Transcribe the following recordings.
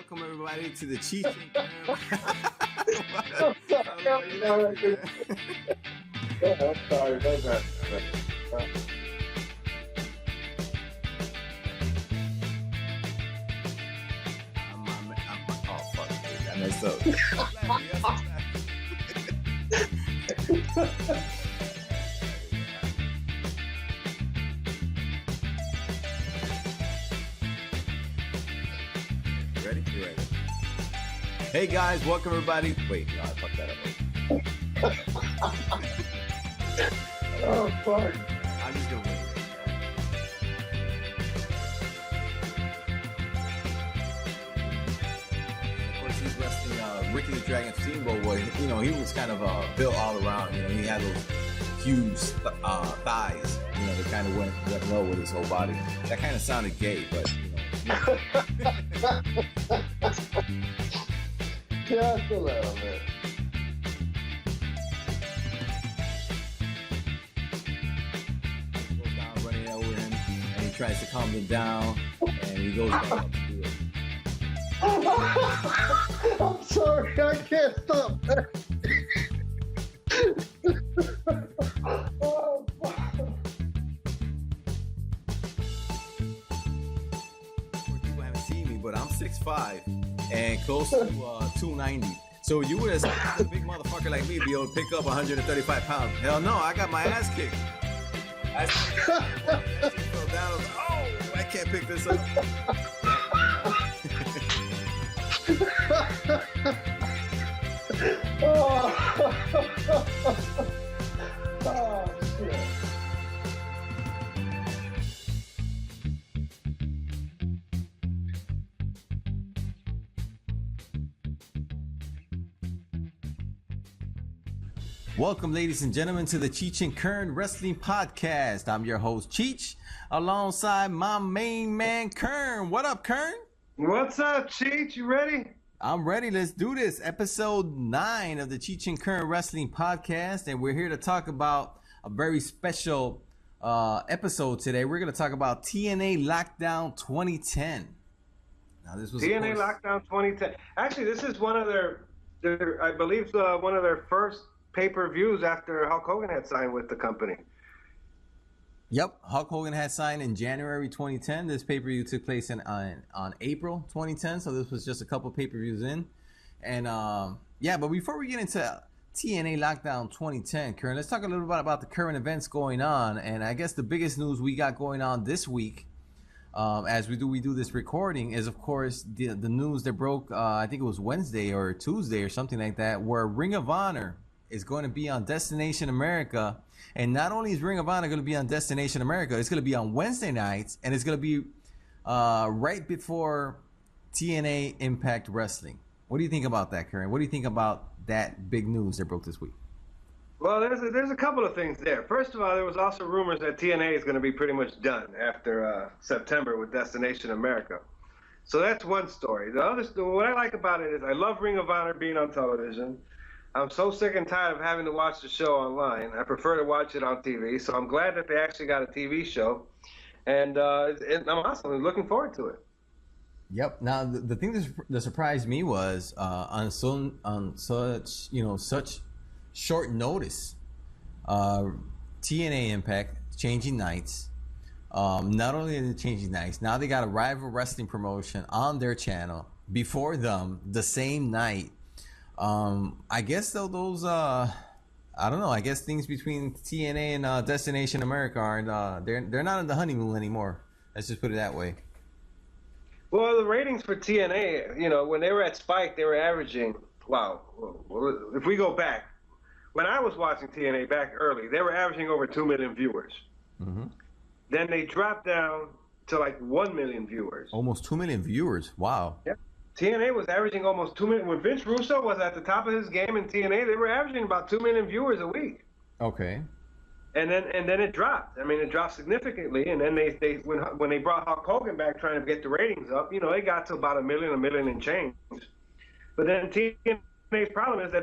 welcome everybody to the Cheech and Kern. I'm sorry. Oh fuck, dude, I messed up. Ready? You ready? Hey guys, welcome everybody. Wait, no, I fucked that up. Oh, fuck. I'm just gonna wait. Of course, he's wrestling Ricky the Dragon Steamboat. Boy, you know, he was kind of built all around. You know, he had those huge thighs. You know, they kind of went well with his whole body. That kind of sounded gay, but you know. Just a little bit. Goes down, running over him, and he tries to calm him down, and he goes back up to do it. I'm sorry, I can't stop. Oh, fuck. People haven't seen me, but I'm 6'5" and close to 290. So you would expect a big motherfucker like me to be able to pick up 135 pounds. Hell no, I got my ass kicked. I fell down. I was like, oh, I can't pick this up. Oh, shit. Welcome, ladies and gentlemen, to the Cheech and Kern Wrestling Podcast. I'm your host, Cheech, alongside my main man, Kern. What up, Kern? What's up, Cheech? You ready? I'm ready. Let's do this. Episode 9 of the Cheech and Kern Wrestling Podcast, and we're here to talk about a very special episode today. We're going to talk about TNA Lockdown 2010. Now, this was TNA Lockdown 2010. Actually, this is one of their I believe, one of their first pay-per-views after Hulk Hogan had signed with the company. Yep, Hulk Hogan had signed in January 2010. This pay-per-view took place on April 2010, so this was just a couple pay-per-views in. And yeah, but before we get into TNA Lockdown 2010, Kern, let's talk a little bit about the current events going on. And I guess the biggest news we got going on this week, as we do this recording, is of course the news that broke. I think it was Wednesday or Tuesday or something like that, where Ring of Honor is going to be on Destination America. And not only is Ring of Honor going to be on Destination America, it's going to be on Wednesday nights, and it's going to be right before TNA Impact Wrestling. What do you think about that, Karen? What do you think about that big news that broke this week? Well, there's a couple of things there. First of all, there was also rumors that TNA is going to be pretty much done after September with Destination America. So that's one story. The other story, what I like about it is I love Ring of Honor being on television. I'm so sick and tired of having to watch the show online. I prefer to watch it on TV. So I'm glad that they actually got a TV show. And I'm awesome. I'm looking forward to it. Yep. Now, the thing that surprised me was on such short notice, TNA Impact changing nights. Not only are they changing nights, now they got a rival wrestling promotion on their channel before them the same night. I guess though those I don't know. I guess things between TNA and Destination America aren't they're not in the honeymoon anymore. Let's just put it that way. Well, the ratings for TNA, you know, when they were at Spike, they were averaging. Wow, if we go back, when I was watching TNA back early, they were averaging over 2 million viewers. Mm-hmm. Then they dropped down to like 1 million viewers. Almost 2 million viewers. Wow. Yeah. TNA was averaging almost 2 million. When Vince Russo was at the top of his game in TNA, they were averaging about 2 million viewers a week. Okay. And then it dropped. I mean, it dropped significantly. And then when they brought Hulk Hogan back trying to get the ratings up, you know, it got to about a million and change. But then TNA's problem is that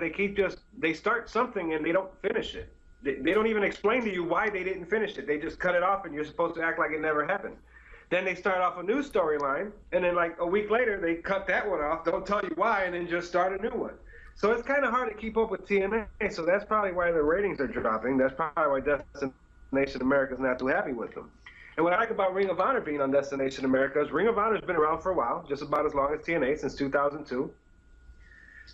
they start something and they don't finish it. They don't even explain to you why they didn't finish it. They just cut it off and you're supposed to act like it never happened. Then they start off a new storyline, and then like a week later they cut that one off, don't tell you why, and then just start a new one. So it's kind of hard to keep up with TNA. So that's probably why the ratings are dropping. That's probably why Destination America is not too happy with them. And what I like about Ring of Honor being on Destination America is Ring of Honor has been around for a while, just about as long as TNA, since 2002.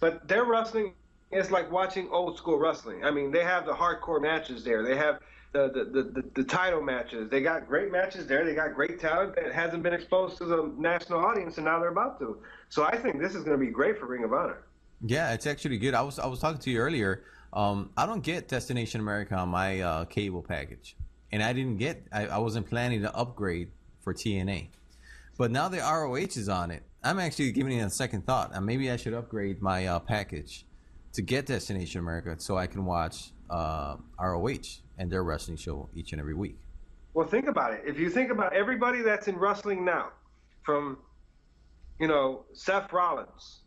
But their wrestling is like watching old school wrestling. I mean, they have the hardcore matches there. They have the title matches. They got great matches there. They got great talent that hasn't been exposed to the national audience, and now they're about to. So I think this is going to be great for Ring of Honor. Yeah, it's actually good. I was talking to you earlier. I don't get Destination America on my cable package, and I wasn't planning to upgrade for TNA, but now the ROH is on it. I'm actually giving it a second thought, and maybe I should upgrade my package to get Destination America so I can watch ROH and their wrestling show each and every week. Well, think about it. If you think about everybody that's in wrestling now, from Seth Rollins,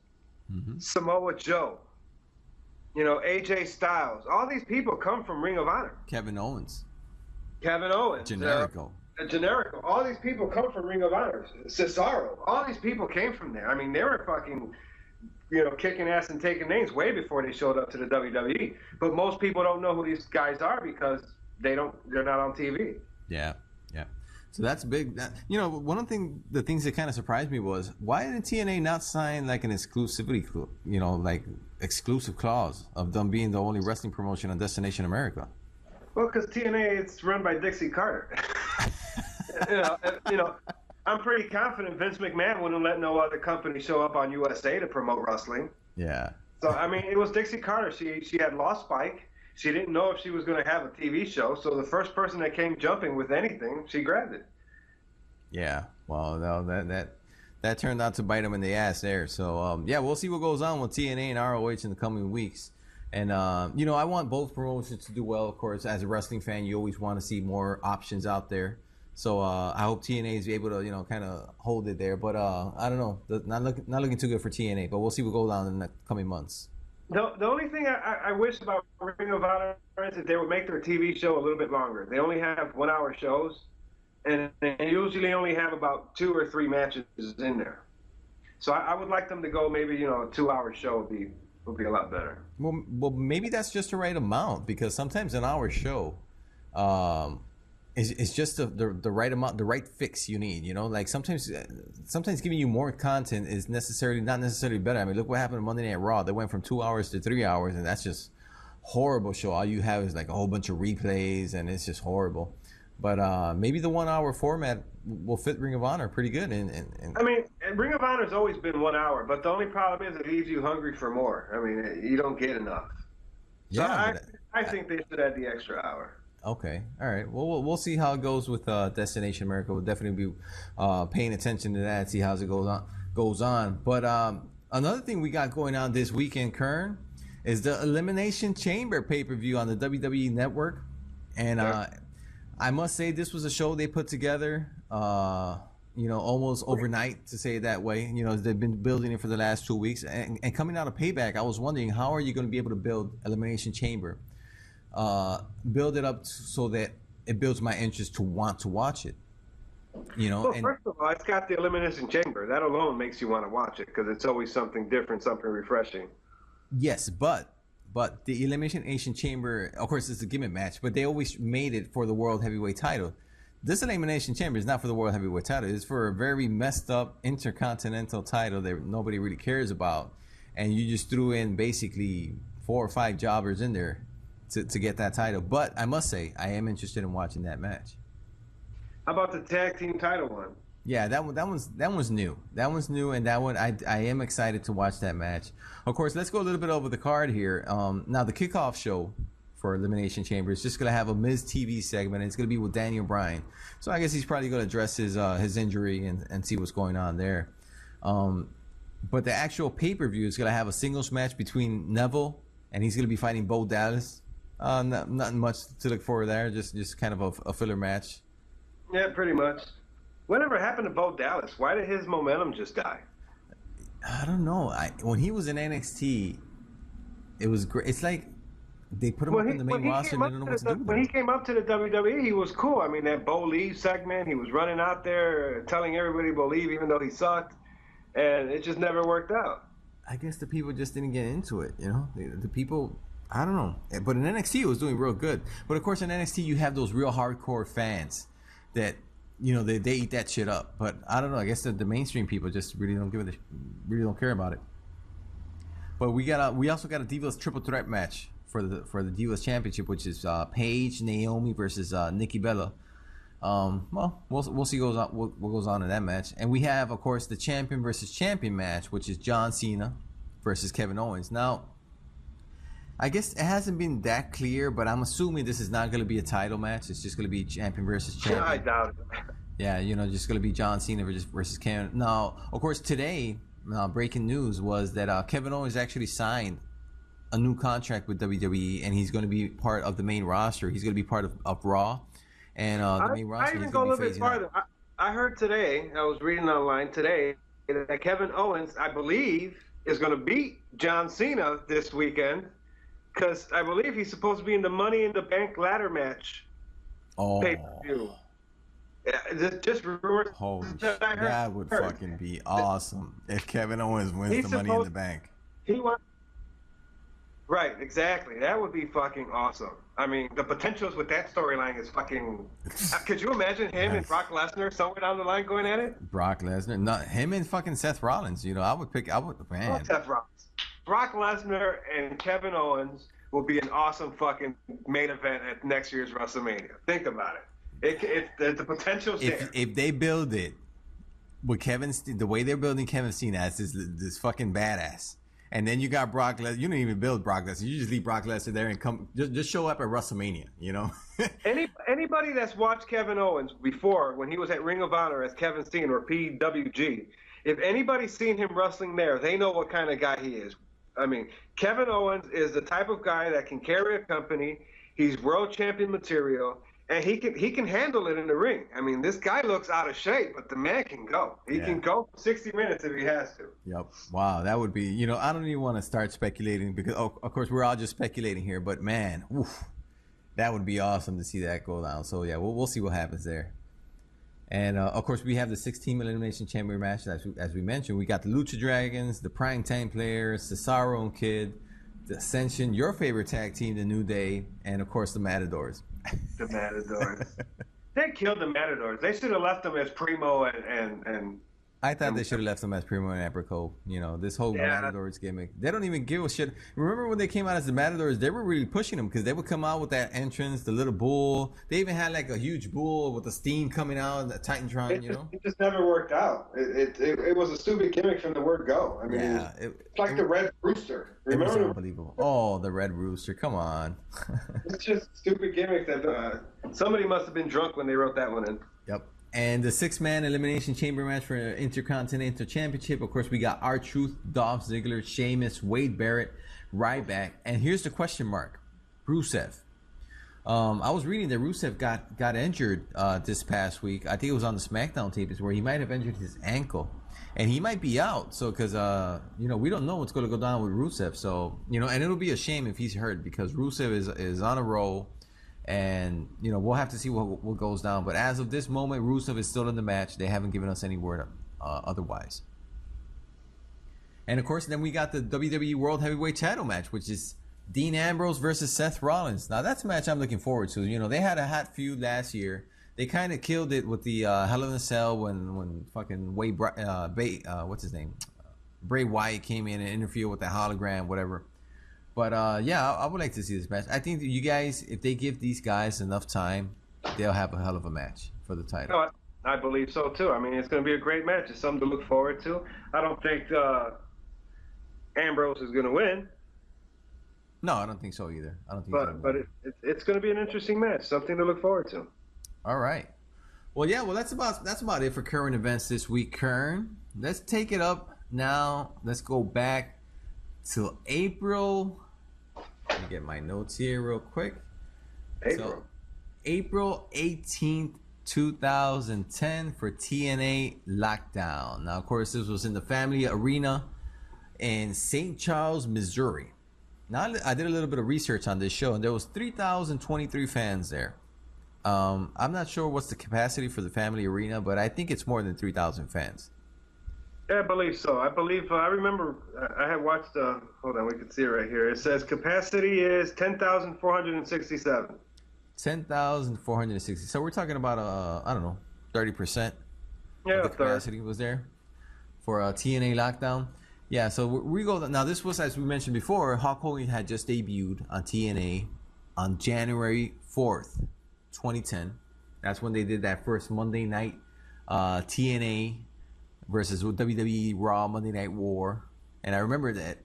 Samoa Joe, AJ Styles, all these people come from Ring of Honor. Kevin Owens, Generico, all these people come from Ring of Honor. Cesaro, all these people came from there. I mean, they were fucking, kicking ass and taking names way before they showed up to the WWE. But most people don't know who these guys are because they're not on TV. Yeah. So that's big. One of the things that kind of surprised me was, why didn't TNA not sign like an exclusivity, like exclusive clause of them being the only wrestling promotion on Destination America? Well, because TNA is run by Dixie Carter. I'm pretty confident Vince McMahon wouldn't let no other company show up on USA to promote wrestling. Yeah. So I mean, it was Dixie Carter. She had lost Spike. She didn't know if she was going to have a TV show, so the first person that came jumping with anything, she grabbed it. Yeah, well, no, that turned out to bite them in the ass there. So, we'll see what goes on with TNA and ROH in the coming weeks. And, I want both promotions to do well, of course. As a wrestling fan, you always want to see more options out there. So, I hope TNA is able to, kind of hold it there. But, I don't know. Not looking too good for TNA, but we'll see what goes on in the coming months. The only thing I wish about Ring of Honor is that they would make their TV show a little bit longer. They only have 1 hour shows, and they usually only have about 2 or 3 matches in there. So I would like them to go maybe, a 2 hour show would be a lot better. Well, maybe that's just the right amount, because sometimes an hour show is just the right amount, the right fix you need. Like sometimes giving you more content is not necessarily better. I mean, look what happened on Monday Night Raw. They went from 2 hours to 3 hours, and that's just horrible show. All you have is like a whole bunch of replays, and it's just horrible. But maybe the 1 hour format will fit Ring of Honor pretty good. And I mean, Ring of Honor's always been 1 hour, but the only problem is it leaves you hungry for more. I mean, you don't get enough. So I think they should add the extra hour. Okay, all right. Well, we'll see how it goes with Destination America. We'll definitely be paying attention to that, see how it goes on. But another thing we got going on this weekend, Kern, is the Elimination Chamber pay-per-view on the WWE Network. And I must say, this was a show they put together, almost overnight, to say it that way. They've been building it for the last 2 weeks. And coming out of Payback, I was wondering, how are you going to be able to build Elimination Chamber? Build it up so that it builds my interest to want to watch it. Well, first of all, it's got the Elimination Chamber. That alone makes you want to watch it because it's always something different, something refreshing. Yes, but the Elimination Chamber, of course, it's a gimmick match, but they always made it for the World Heavyweight title. This Elimination Chamber is not for the World Heavyweight title. It's for a very messed up Intercontinental title that nobody really cares about. And you just threw in basically 4 or 5 jobbers in there to get that title. But I must say, I am interested in watching that match. How about the tag team title one? Yeah, that one's new. That one's new, and that one I am excited to watch that match. Of course, let's go a little bit over the card here. Now the kickoff show for Elimination Chamber is just gonna have a Miz TV segment, and it's gonna be with Daniel Bryan. So I guess he's probably gonna address his injury and see what's going on there. But the actual pay-per-view is gonna have a singles match between Neville, and he's gonna be fighting Bo Dallas. Nothing much to look for there. Just kind of a filler match. Yeah, pretty much. Whatever happened to Bo Dallas? Why did his momentum just die? I don't know. When he was in NXT, it was great. It's like they put him up in the main roster and they don't know what to do with When he him. came up to the WWE, he was cool. I mean, that Bo Lee segment, he was running out there telling everybody to believe, even though he sucked, and it just never worked out. I guess the people just didn't get into it, you know? The people, I don't know. But in NXT, it was doing real good. But of course, in NXT, you have those real hardcore fans that, you know, they eat that shit up. But I don't know. I guess the mainstream people just really don't really don't care about it. But we also got a Divas triple threat match for the Divas Championship, which is Paige, Naomi versus Nikki Bella. Well, we'll see what goes on in that match. And we have, of course, the champion versus champion match, which is John Cena versus Kevin Owens. Now, I guess it hasn't been that clear, but I'm assuming this is not going to be a title match. It's just going to be champion versus champion. I doubt it. Yeah, you know, just going to be John Cena versus Kevin. Now, of course, today, breaking news was that Kevin Owens actually signed a new contract with WWE, and he's going to be part of the main roster. He's going to be part of Raw. And the main roster is going to be phasing farther. I heard today, I was reading online today, that Kevin Owens, I believe, is going to beat John Cena this weekend, because I believe he's supposed to be in the Money in the Bank ladder match pay-per-view. Yeah, just rumors. Holy shit, that would fucking be awesome if Kevin Owens wins the Money in the Bank. He won. Right, exactly. That would be fucking awesome. I mean, the potentials with that storyline is fucking. Could you imagine him and Brock Lesnar somewhere down the line going at it? Brock Lesnar, not him and fucking Seth Rollins. You know, I would man. Seth Rollins. Brock Lesnar and Kevin Owens will be an awesome fucking main event at next year's WrestleMania. Think about it. The potential's there. If they build it with the way they're building Kevin Cena as this fucking badass. And then you got Brock Lesnar. You don't even build Brock Lesnar. You just leave Brock Lesnar there and come just show up at WrestleMania, you know? Anybody that's watched Kevin Owens before, when he was at Ring of Honor as Kevin Steen or PWG, if anybody's seen him wrestling there, they know what kind of guy he is. I mean, Kevin Owens is the type of guy that can carry a company. He's world champion material. And he can handle it in the ring. I mean, this guy looks out of shape, but the man can go. He can go for 60 minutes if he has to. Yep. Wow, that would be, you know, I don't even want to start speculating because, of course, we're all just speculating here. But, man, that would be awesome to see that go down. So, yeah, we'll see what happens there. And, of course, we have the 6-team Elimination Chamber match. As we mentioned, we got the Lucha Dragons, the Prime Time Players, Cesaro and Kid, the Ascension, your favorite tag team, the New Day, and, of course, the Matadors. The Matadors. They killed the Matadors. They should have left them as Primo and I thought they should have left them as Primo and Apricot. You know, this whole Matadors gimmick. They don't even give a shit. Remember when they came out as the Matadors, they were really pushing them because they would come out with that entrance, the little bull. They even had like a huge bull with the steam coming out, the Titantron, you know? It just never worked out. It was a stupid gimmick from the word go. I mean, it's like the Red Rooster. Remember? It was unbelievable. Oh, the Red Rooster. Come on. It's just a stupid gimmick that somebody must have been drunk when they wrote that one in. Yep. And the 6-man Elimination Chamber match for Intercontinental Championship. Of course, we got R-Truth, Dolph Ziggler, Sheamus, Wade Barrett, Ryback. And here's the question mark. Rusev. I was reading that Rusev got injured this past week. I think it was on the SmackDown tapes where he might have injured his ankle. And he might be out. So, because, you know, we don't know what's going to go down with Rusev. So, you know, and it'll be a shame if he's hurt because Rusev is on a roll. And, you know, we'll have to see what goes down. But as of this moment, Rusev is still in the match. They haven't given us any word otherwise. And, of course, then we got the WWE World Heavyweight title match, which is Dean Ambrose versus Seth Rollins. Now, that's a match I'm looking forward to. You know, they had a hot feud last year. They kind of killed it with the Hell in a Cell when fucking what's his name? Bray Wyatt came in and interfered with the hologram, whatever. But, yeah, I would like to see this match. I think that you guys, if they give these guys enough time, they'll have a hell of a match for the title. No, I believe so, too. I mean, it's going to be a great match. It's something to look forward to. I don't think Ambrose is going to win. No, I don't think so either. I don't think But it's going to be an interesting match, something to look forward to. All right. Well, yeah, that's about it for current events this week, Kern. Let's take it up now. Let's go back to April. Let me get my notes here real quick. April 18th, 2010 for TNA Lockdown. Now, of course, this was in the Family Arena in St. Charles, Missouri. Now I did a little bit of research on this show, and there was 3,023 fans there. I'm not sure what's the capacity for the family arena, but I think it's more than 3,000 fans. Yeah, I believe so. I remember I had watched, hold on, we can see it right here. It says capacity is 10,467. 10,460. So we're talking about, I don't know, 30% Yeah, of the capacity was there for TNA Lockdown. Yeah, so we go. Now, this was, as we mentioned before, Hulk Hogan had just debuted on TNA on January 4th, 2010. That's when they did that first Monday night TNA versus WWE Raw Monday Night War. And I remember that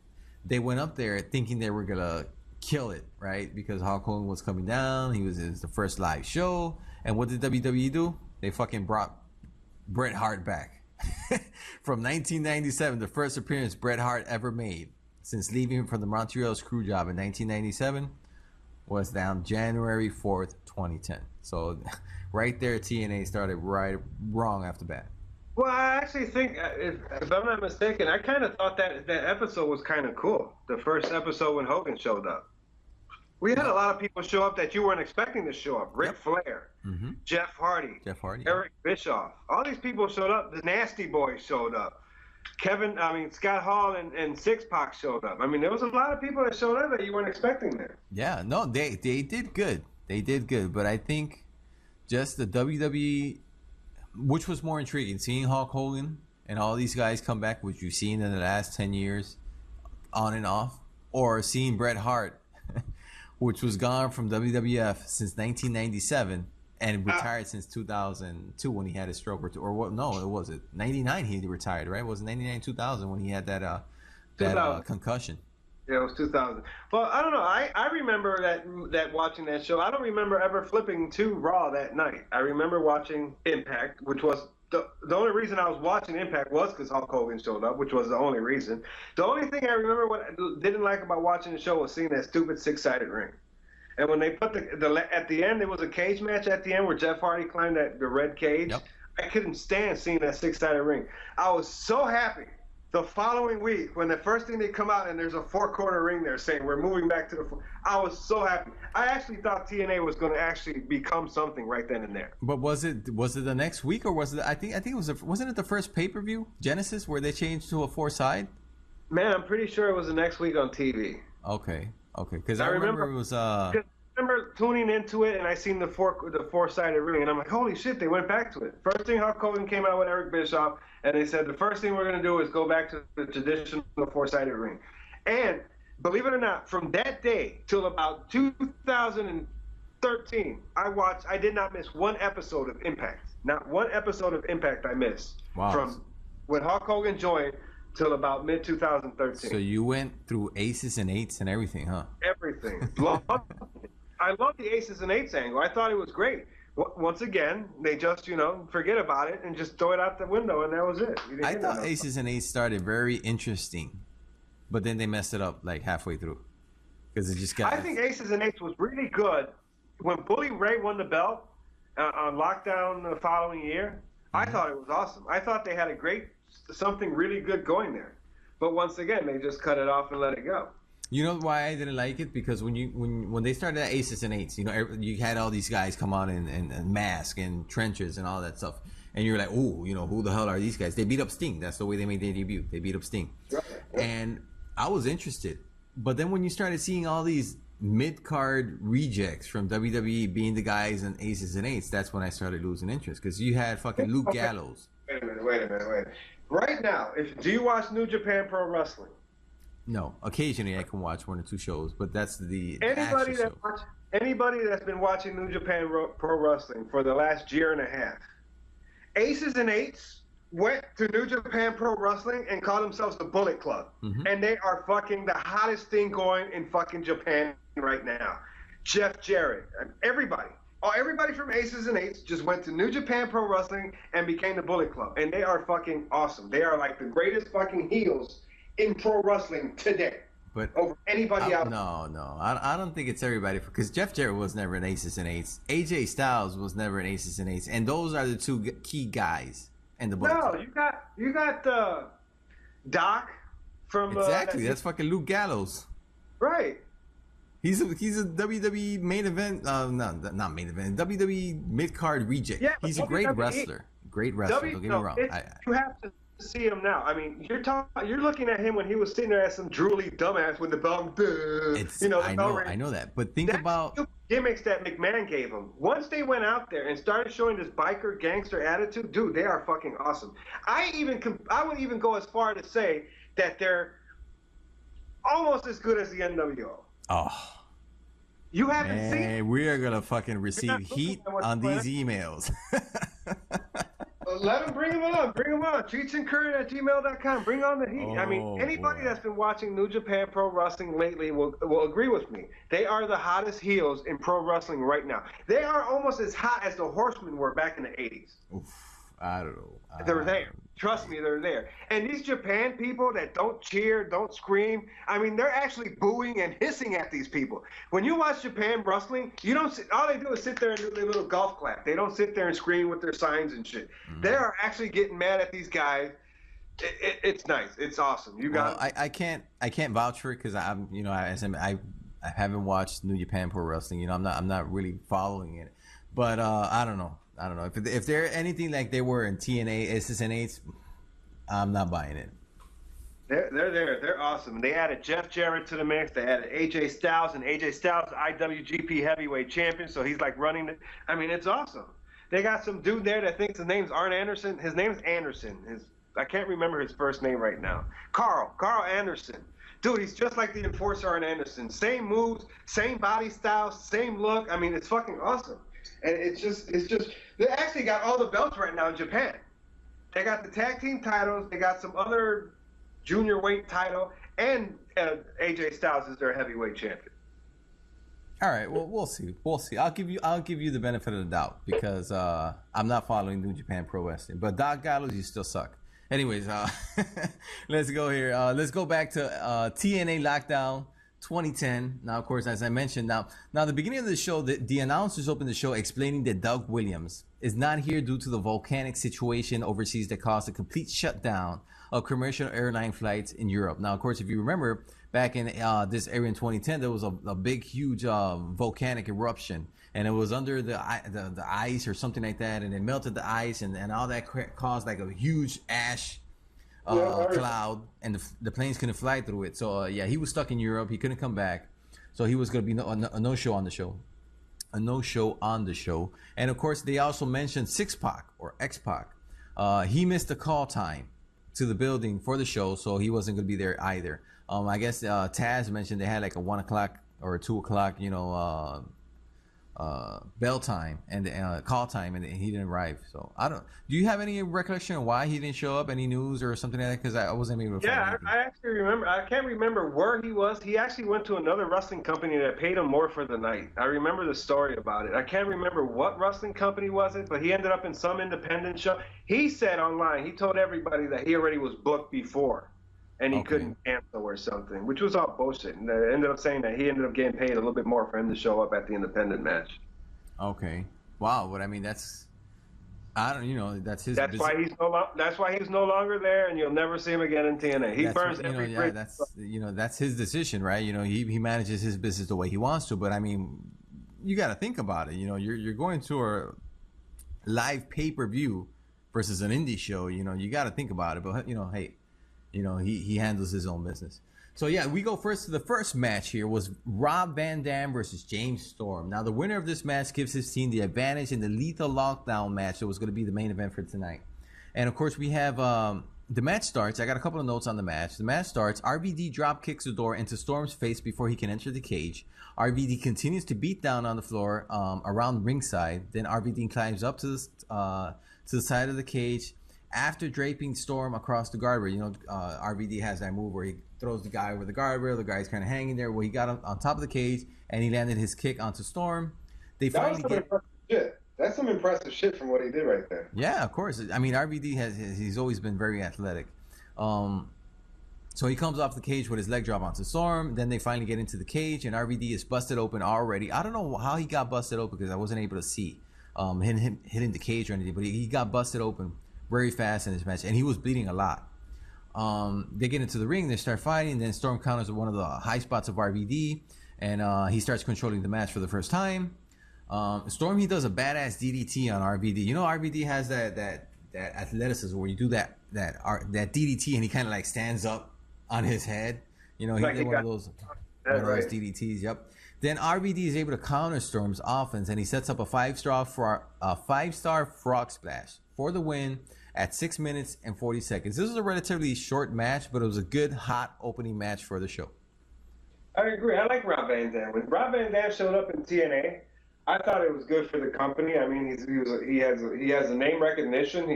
they went up there thinking they were going to kill it, right? Because Hulk Hogan was coming down. It was the first live show. And what did WWE do? They fucking brought Bret Hart back. From 1997, the first appearance Bret Hart ever made since leaving from the Montreal Screwjob in 1997 was down January 4th, 2010. So right there, TNA started wrong off the bat. Well, I actually think, if I'm not mistaken, I kind of thought that episode was kind of cool. The first episode when Hogan showed up. We had a lot of people show up that you weren't expecting to show up. Ric Flair, Jeff Hardy, Eric Bischoff. All these people showed up. The Nasty Boys showed up. Scott Hall and Six Pac showed up. I mean, there was a lot of people that showed up that you weren't expecting there. Yeah, no, they did good. They did good. But I think just the WWE, which was more intriguing, seeing Hulk Hogan and all these guys come back, which you've seen in the last 10 years, on and off, or seeing Bret Hart, which was gone from WWF since 1997 and retired since 2002 when he had a stroke, or what? No, it was it 99 he retired, right? It was 99 2000 when he had that concussion. Yeah, it was 2000. Well, I don't know. I remember that watching that show. I don't remember ever flipping to Raw that night. I remember watching Impact, which was the only reason I was watching Impact was because Hulk Hogan showed up, which was the only reason. The only thing I remember what I didn't like about watching the show was seeing that stupid six-sided ring. And when they put at the end, there was a cage match at the end where Jeff Hardy climbed the red cage. Yep. I couldn't stand seeing that six-sided ring. I was so happy the following week when the first thing they come out and there's a four-corner ring there saying we're moving back to the four. I was so happy. I actually thought TNA was going to actually become something right then and there. But was it the next week, or was it? I think it was. Wasn't it the first pay-per-view Genesis where they changed to a four-side? Man, I'm pretty sure it was the next week on TV. Okay, because I remember it was. I remember tuning into it and I seen the four-sided ring and I'm like, holy shit, they went back to it. First thing Hulk Hogan came out with Eric Bischoff and they said the first thing we're going to do is go back to the traditional four-sided ring. And believe it or not, from that day till about 2013, I did not miss one episode of Impact. Not one episode of Impact I missed. Wow. From when Hulk Hogan joined till about mid-2013. So you went through aces and eights and everything, huh? Everything. I love the aces and eights angle. I thought it was great. Once again, they just, forget about it and just throw it out the window, and that was it. I thought aces and eights started very interesting, but then they messed it up like halfway through because it just got. I think aces and eights was really good when Bully Ray won the belt on Lockdown the following year. I thought it was awesome. I thought they had something really good going there, but once again, they just cut it off and let it go. You know why I didn't like it? Because when they started at aces and eights, you had all these guys come on in mask and trenches and all that stuff, and you're like, ooh, who the hell are these guys? They beat up Sting. That's the way they made their debut. They beat up Sting, and I was interested. But then when you started seeing all these mid-card rejects from WWE being the guys in aces and eights, that's when I started losing interest. Because you had fucking Luke Gallows. Wait a minute. Right now, do you watch New Japan Pro Wrestling? No, occasionally I can watch one or two shows, but that's the anybody that's been watching New Japan Pro Wrestling for the last year and a half. Aces and Eights went to New Japan Pro Wrestling and called themselves the Bullet Club, and they are fucking the hottest thing going in fucking Japan right now. Jeff Jarrett, everybody from Aces and Eights just went to New Japan Pro Wrestling and became the Bullet Club, and they are fucking awesome. They are like the greatest fucking heels in pro wrestling today, but over anybody else. No, I don't think it's everybody, because Jeff Jarrett was never an Aces and Eights. AJ Styles was never an Aces and Eights, and those are the two key guys in the Bullet Club. You got Doc from exactly. That's fucking Luke Gallows. Right. He's a WWE main event, no, not main event, WWE mid card reject. Yeah, He's a great wrestler. Great wrestler. Don't get me wrong. You have to see him now. I mean, you're looking at him when he was sitting there as some drooly dumbass with the bell. I know that. But think about gimmicks that McMahon gave him. Once they went out there and started showing this biker gangster attitude, dude, they are fucking awesome. I would even go as far to say that they're almost as good as the NWO. Oh. You haven't seen. We are gonna fucking receive heat on these emails. Let them bring them on. Bring them on. cheechandkern@gmail.com. Bring on the heat. I mean, anybody that's been watching New Japan Pro Wrestling lately will agree with me. They are the hottest heels in pro wrestling right now. They are almost as hot as the Horsemen were back in the 80s. Oof, I don't know. They're there. Trust me, they're there. And these Japan people that don't cheer, don't scream, I mean, they're actually booing and hissing at these people. When you watch Japan wrestling, you don't sit, all they do is sit there and do their little golf clap. They don't sit there and scream with their signs and shit. Mm-hmm. They are actually getting mad at these guys. It's nice. It's awesome. You got. Well, I can't vouch for it because I haven't watched New Japan Pro Wrestling. I'm not really following it. But I don't know. If they're anything like they were in TNA, SSN8s, I'm not buying it. They're there. They're awesome. They added Jeff Jarrett to the mix. They added AJ Styles, and AJ Styles, IWGP Heavyweight Champion, so he's like running it. I mean, it's awesome. They got some dude there that thinks his name's Arn Anderson. His name's Anderson. I can't remember his first name right now. Carl Anderson. Dude, he's just like the Enforcer Arn Anderson. Same moves, same body style, same look. I mean, it's fucking awesome. And it's just they actually got all the belts right now in Japan. They got the tag team titles, they got some other junior weight title, and AJ Styles is their heavyweight champion. All right, well, we'll see. I'll give you the benefit of the doubt because I'm not following New Japan Pro Wrestling. But Doc Gallows, you still suck. Anyways, let's go here. Let's go back to TNA Lockdown 2010. Now, of course, as I mentioned, now the beginning of the show, the announcers opened the show explaining that Doug Williams is not here due to the volcanic situation overseas that caused a complete shutdown of commercial airline flights in Europe. Now, of course, if you remember, back in this area in 2010, there was a big, huge volcanic eruption, and it was under the ice or something like that, and it melted the ice, and all that caused like a huge ash cloud, and the planes couldn't fly through it. So he was stuck in Europe. He couldn't come back, so he was going to be a no-show on the show. And of course, they also mentioned Six-Pac or X-Pac. He missed the call time to the building for the show, so he wasn't going to be there either. I guess Taz mentioned they had like a 1 o'clock or a 2 o'clock, bell time and call time, and he didn't arrive. So do you have any recollection of why he didn't show up? Any news or something like that? Because I wasn't able to find anything. I actually remember. I can't remember where he was. He actually went to another wrestling company that paid him more for the night. I remember the story about it. I can't remember what wrestling company was it, but he ended up in some independent show. He said online, he told everybody that he already was booked before and he couldn't cancel or something, which was all bullshit. And they ended up saying that he ended up getting paid a little bit more for him to show up at the independent match. Okay. Wow. But I mean, that's his. That's why he's no longer there, and you'll never see him again in TNA. He burns every bridge. That's his decision, right? He manages his business the way he wants to. But I mean, you got to think about it. You're going to a live pay-per-view versus an indie show. You got to think about it. But hey, he handles his own business. So we go first to the first match. Here was Rob Van Dam versus James Storm. Now the winner of this match gives his team the advantage in the Lethal Lockdown match that was going to be the main event for tonight. And of course we have the match starts. I got a couple of notes on the match. The match starts. RVD drop kicks the door into Storm's face before he can enter the cage. RVD continues to beat down on the floor around ringside. Then RVD climbs up to the side of the cage. After draping Storm across the guardrail, RVD has that move where he throws the guy over the guardrail. The guy's kind of hanging there. Well, he got on top of the cage, and he landed his kick onto Storm. That's some impressive shit from what he did right there. Yeah, of course. I mean, RVD he's always been very athletic. So he comes off the cage with his leg drop onto Storm. Then they finally get into the cage, and RVD is busted open already. I don't know how he got busted open because I wasn't able to see hitting the cage or anything, but he got busted open very fast in this match, and he was bleeding a lot. They get into the ring, they start fighting, then Storm counters one of the high spots of RVD, and he starts controlling the match for the first time. Storm, he does a badass DDT on RVD. You know, RVD has that athleticism where you do that DDT and he kind of like stands up on his head. You know, he did one of those DDTs. Yep. Then RVD is able to counter Storm's offense, and he sets up a five-star frog splash for the win at 6 minutes and 40 seconds. This was a relatively short match, but it was a good, hot opening match for the show. I agree. I like Rob Van Dam. When Rob Van Dam showed up in TNA, I thought it was good for the company. I mean, he has a name recognition.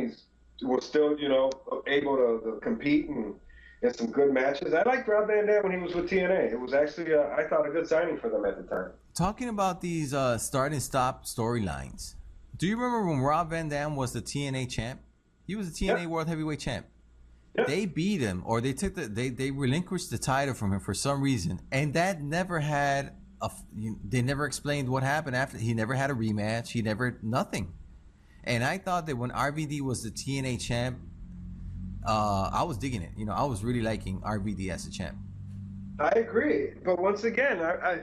He was still, you know, able to compete and in some good matches. I liked Rob Van Dam when he was with TNA. It was actually, I thought, a good signing for them at the time. Talking about these start and stop storylines, do you remember when Rob Van Dam was the TNA champ? He was the TNA World Heavyweight Champ. Yep. They beat him, or they relinquished the title from him for some reason, and that never had they never explained what happened after. He never had a rematch. He never nothing. And I thought that when RVD was the TNA champ, I was digging it. You know, I was really liking RVD as a champ. I agree, but once again, I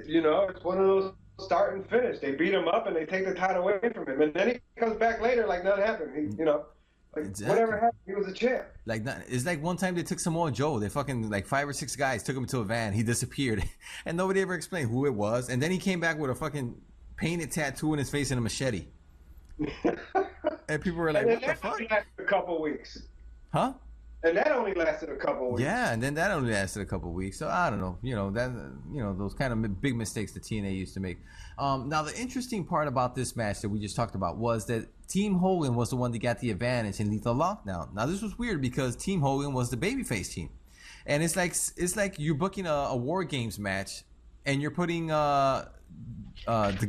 you know, it's one of those start and finish. They beat him up and they take the title away from him, and then he comes back later like nothing happened. He, you know. Like, exactly. Whatever happened, he was a champ. Like, it's like one time they took Samoa Joe. They fucking, like 5 or 6 guys took him to a van. He disappeared. And nobody ever explained who it was. And then he came back with a fucking painted tattoo in his face and a machete. And people were like, what the fuck? That lasted a couple weeks. Huh? And that only lasted a couple weeks. Yeah, and then that only lasted a couple weeks. So I don't know. You know, those kind of big mistakes that TNA used to make. Now, the interesting part about this match that we just talked about was that Team Hogan was the one that got the advantage in Lethal Lockdown. Now, this was weird because Team Hogan was the babyface team. And it's like you're booking a War Games match and you're putting the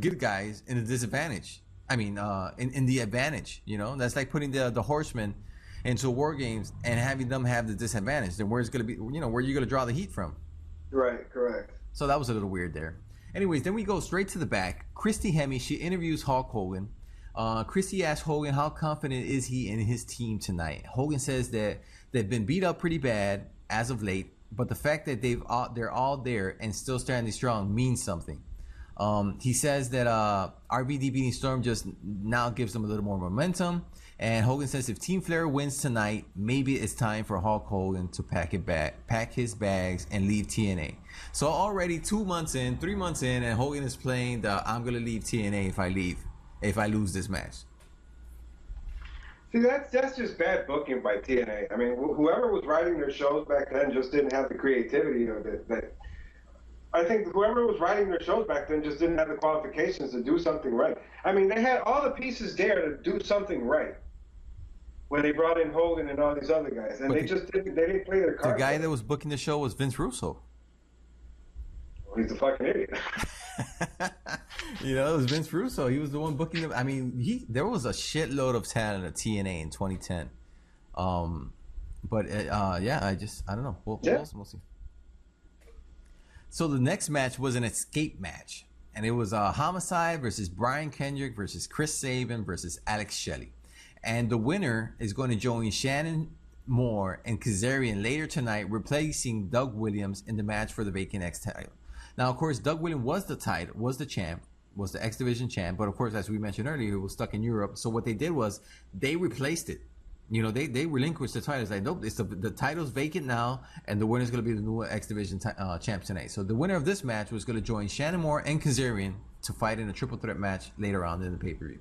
good guys in a disadvantage. I mean, in the advantage, you know? That's like putting the Horsemen into War Games and having them have the disadvantage. Then where's going to be, you know, where are you going to draw the heat from? Right, correct. So that was a little weird there. Anyways, then we go straight to the back. Christy Hemme, she interviews Hulk Hogan. Christy asks Hogan how confident is he in his team tonight. Hogan says that they've been beat up pretty bad as of late, but the fact that they're all there and still standing strong means something. He says that RVD beating Storm just now gives them a little more momentum. And Hogan says if Team Flair wins tonight, maybe it's time for Hulk Hogan to pack his bags and leave TNA. So already 2 months in, 3 months in, and Hogan is playing the I'm gonna leave TNA if I lose this match. See, that's just bad booking by TNA. I mean, whoever was writing their shows back then just didn't have the creativity of it. I think whoever was writing their shows back then just didn't have the qualifications to do something right. I mean, they had all the pieces there to do something right when they brought in Hogan and all these other guys, and they didn't play their cards. The guy that was booking the show was Vince Russo. Well, he's a fucking idiot. You know, it was Vince Russo. He was the one booking them. I mean, there was a shitload of talent at TNA in 2010. Yeah, I don't know. We'll see. So the next match was an escape match, and it was Homicide versus Brian Kendrick versus Chris Sabin versus Alex Shelley. And the winner is going to join Shannon Moore and Kazarian later tonight, replacing Doug Williams in the match for the vacant X title. Now, of course, Doug Williams was the champ, was the X Division champ, but of course, as we mentioned earlier, he was stuck in Europe. So what they did was they replaced it. You know, they relinquished the titles. Like, nope, it's the title's vacant now, and the winner's going to be the new X Division champ tonight. So the winner of this match was going to join Shannon Moore and Kazarian to fight in a triple threat match later on in the pay-per-view.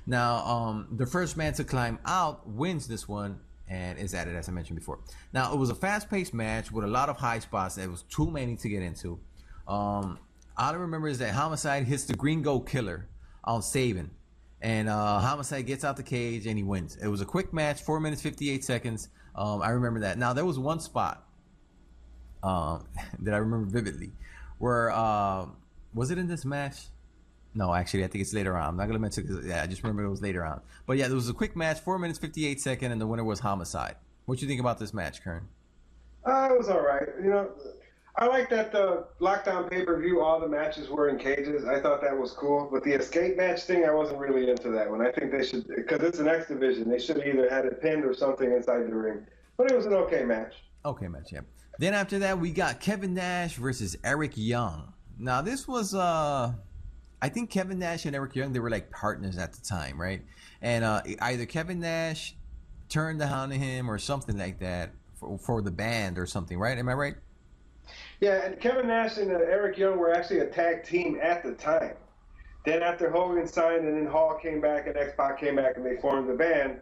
Now, the first man to climb out wins this one and is added, as I mentioned before. Now, it was a fast-paced match with a lot of high spots. There was too many to get into. All I remember is that Homicide hits the Gringo Killer on Sabin. And Homicide gets out the cage and he wins. It was a quick match, 4 minutes, 58 seconds. I remember that. Now, there was one spot that I remember vividly where, was it in this match? No, actually, I think it's later on. I'm not going to mention it because I just remember it was later on. But yeah, there was a quick match, 4 minutes, 58 seconds, and the winner was Homicide. What do you think about this match, Kern? It was all right. You know, I like that the Lockdown pay-per-view, all the matches were in cages. I thought that was cool. But the escape match thing, I wasn't really into that one. I think they should, because it's an X Division, they should have either had it pinned or something inside the ring. But it was an okay match. Okay match, yeah. Then after that, we got Kevin Nash versus Eric Young. Now this was, I think Kevin Nash and Eric Young, they were like partners at the time, right? And either Kevin Nash turned on him or something like that for the band or something, right? Am I right? Yeah, and Kevin Nash and Eric Young were actually a tag team at the time. Then after Hogan signed and then Hall came back and X-Pac came back and they formed the band,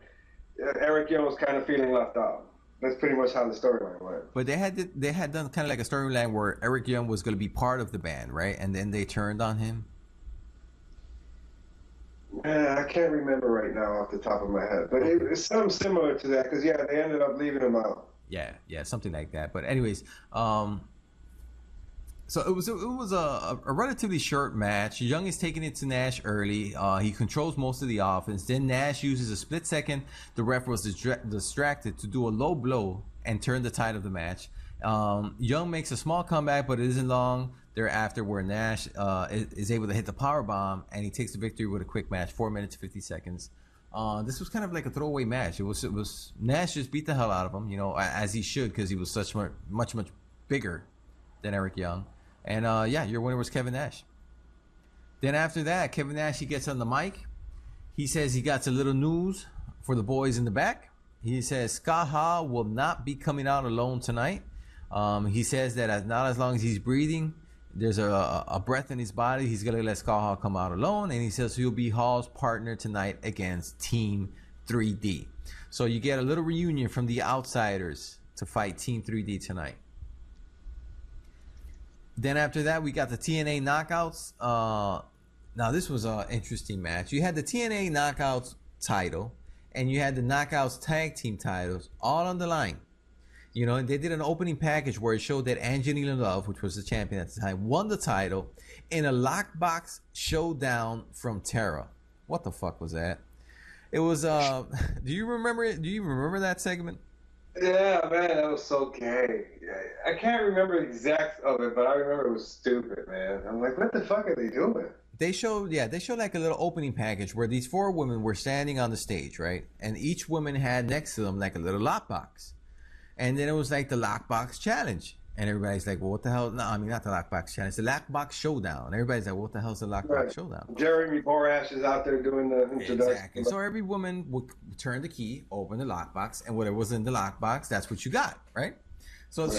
Eric Young was kind of feeling left out. That's pretty much how the storyline went. But they had done kind of like a storyline where Eric Young was going to be part of the band, right? And then they turned on him. I can't remember right now off the top of my head, but it's something similar to that because they ended up leaving him out. Yeah, something like that. But anyways, so it was a relatively short match. Young is taking it to Nash early. He controls most of the offense. Then Nash uses a split second. The ref was distracted to do a low blow and turn the tide of the match. Young makes a small comeback, but it isn't long thereafter where Nash is able to hit the power bomb and he takes the victory with a quick match, 4 minutes 50 seconds. This was kind of like a throwaway match. It was Nash just beat the hell out of him, as he should because he was such much bigger than Eric Young. And your winner was Kevin Nash. Then after that, Kevin Nash, he gets on the mic. He says he got a little news for the boys in the back. He says Scott Hall will not be coming out alone tonight. He says that not as long as he's breathing, there's a breath in his body, he's going to let Scott Hall come out alone. And he says he'll be Hall's partner tonight against Team 3D. So you get a little reunion from the outsiders to fight Team 3D tonight. Then after that, we got the TNA Knockouts. Now, this was an interesting match. You had the TNA Knockouts title, and you had the Knockouts Tag Team titles all on the line. And they did an opening package where it showed that Angelina Love, which was the champion at the time, won the title in a lockbox showdown from Tara. What the fuck was that? It was, do you remember it? Do you remember that segment? Yeah, man, that was so gay. I can't remember the exact of it, but I remember it was stupid, man. I'm like, what the fuck are they doing? They showed like a little opening package where these 4 women were standing on the stage, right? And each woman had next to them like a little lockbox. And then it was like the lockbox challenge. And everybody's like, well, what the hell? No, I mean, not the lockbox challenge, the lockbox showdown. Everybody's like, what the hell's the lockbox showdown? Jeremy Borash is out there doing the introduction. Exactly. So every woman would turn the key, open the lockbox, and whatever was in the lockbox, that's what you got, right? So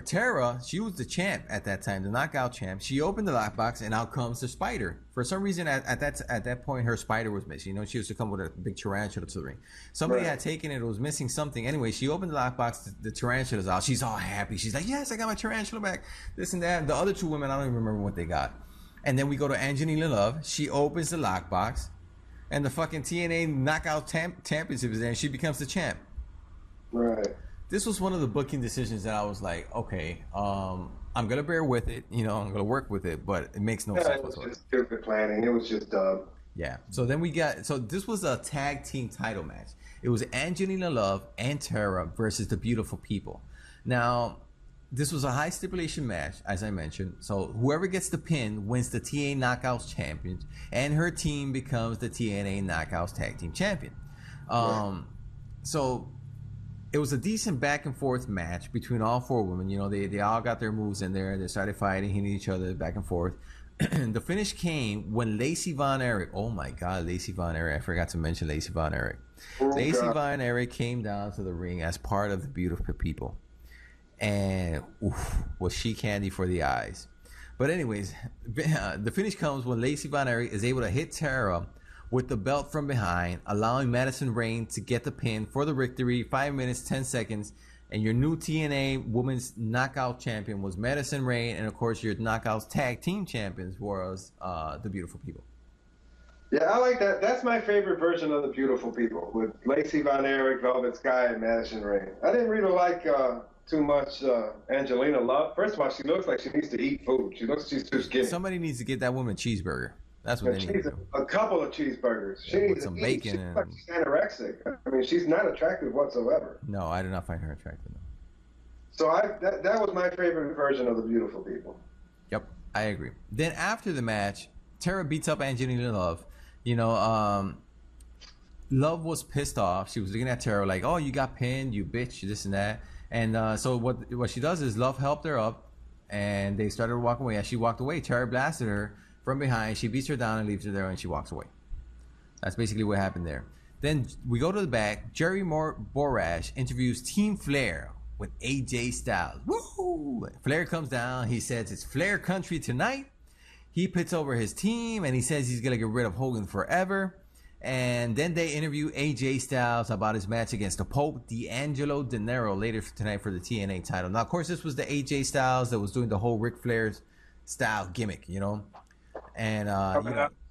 Tara, she was the champ at that time, the knockout champ. She opened the lockbox, and out comes the spider. For some reason, at that point, her spider was missing. She used to come with a big tarantula to the ring. Somebody had taken it; it was missing something. Anyway, she opened the lockbox. The tarantula's out. She's all happy. She's like, "Yes, I got my tarantula back." This and that. The other 2 women, I don't even remember what they got. And then we go to Angelina Love. She opens the lockbox, and the fucking TNA Knockout Championship is there, and she becomes the champ. Right. This was one of the booking decisions that I was like, okay, I'm gonna bear with it, I'm gonna work with it, but it makes no sense whatsoever. It was just stupid planning. It was just dumb. Yeah. So then this was a tag team title match. It was Angelina Love and Tara versus the Beautiful People. Now, this was a high stipulation match, as I mentioned. So whoever gets the pin wins the TNA Knockouts champion, and her team becomes the TNA Knockouts Tag Team champion. So it was a decent back and forth match between all 4 women. They all got their moves in there. They started fighting, hitting each other back and forth. The finish came when Lacey Von Erich. Oh my God, Lacey Von Erich! I forgot to mention Lacey Von Erich. Lacey Von Erich came down to the ring as part of the Beautiful People, and was she candy for the eyes. But anyways, the finish comes when Lacey Von Erich is able to hit Tara with the belt from behind, allowing Madison Rayne to get the pin for the victory. 5 minutes, 10 seconds. And your new TNA Women's Knockout Champion was Madison Rayne. And, of course, your Knockouts Tag Team Champions was the Beautiful People. Yeah, I like that. That's my favorite version of the Beautiful People, with Lacey Von Erich, Velvet Sky, and Madison Rayne. I didn't really like too much Angelina Love. First of all, she looks like she needs to eat food. She looks like she's too skinny. Somebody needs to get that woman a cheeseburger. That's what they need to do. A couple of cheeseburgers. She needs some bacon. She's like she's anorexic. I mean, she's not attractive whatsoever. No, I do not find her attractive. So that was my favorite version of the Beautiful People. Yep, I agree. Then after the match, Tara beats up Angelina Love. Love was pissed off. She was looking at Tara like, "Oh, you got pinned, you bitch, this and that." And so what she does is Love helped her up, and they started walking away. As she walked away, Tara blasted her from behind. She beats her down and leaves her there, and she walks away. That's basically what happened there. Then we go to the back. Jerry Borash interviews Team Flair with AJ Styles. Woo! Flair comes down. He says it's Flair country tonight. He puts over his team, and he says he's going to get rid of Hogan forever. And then they interview AJ Styles about his match against the Pope, D'Angelo De Niro, later tonight for the TNA title. Now, of course, this was the AJ Styles that was doing the whole Ric Flair's style gimmick, you know? And,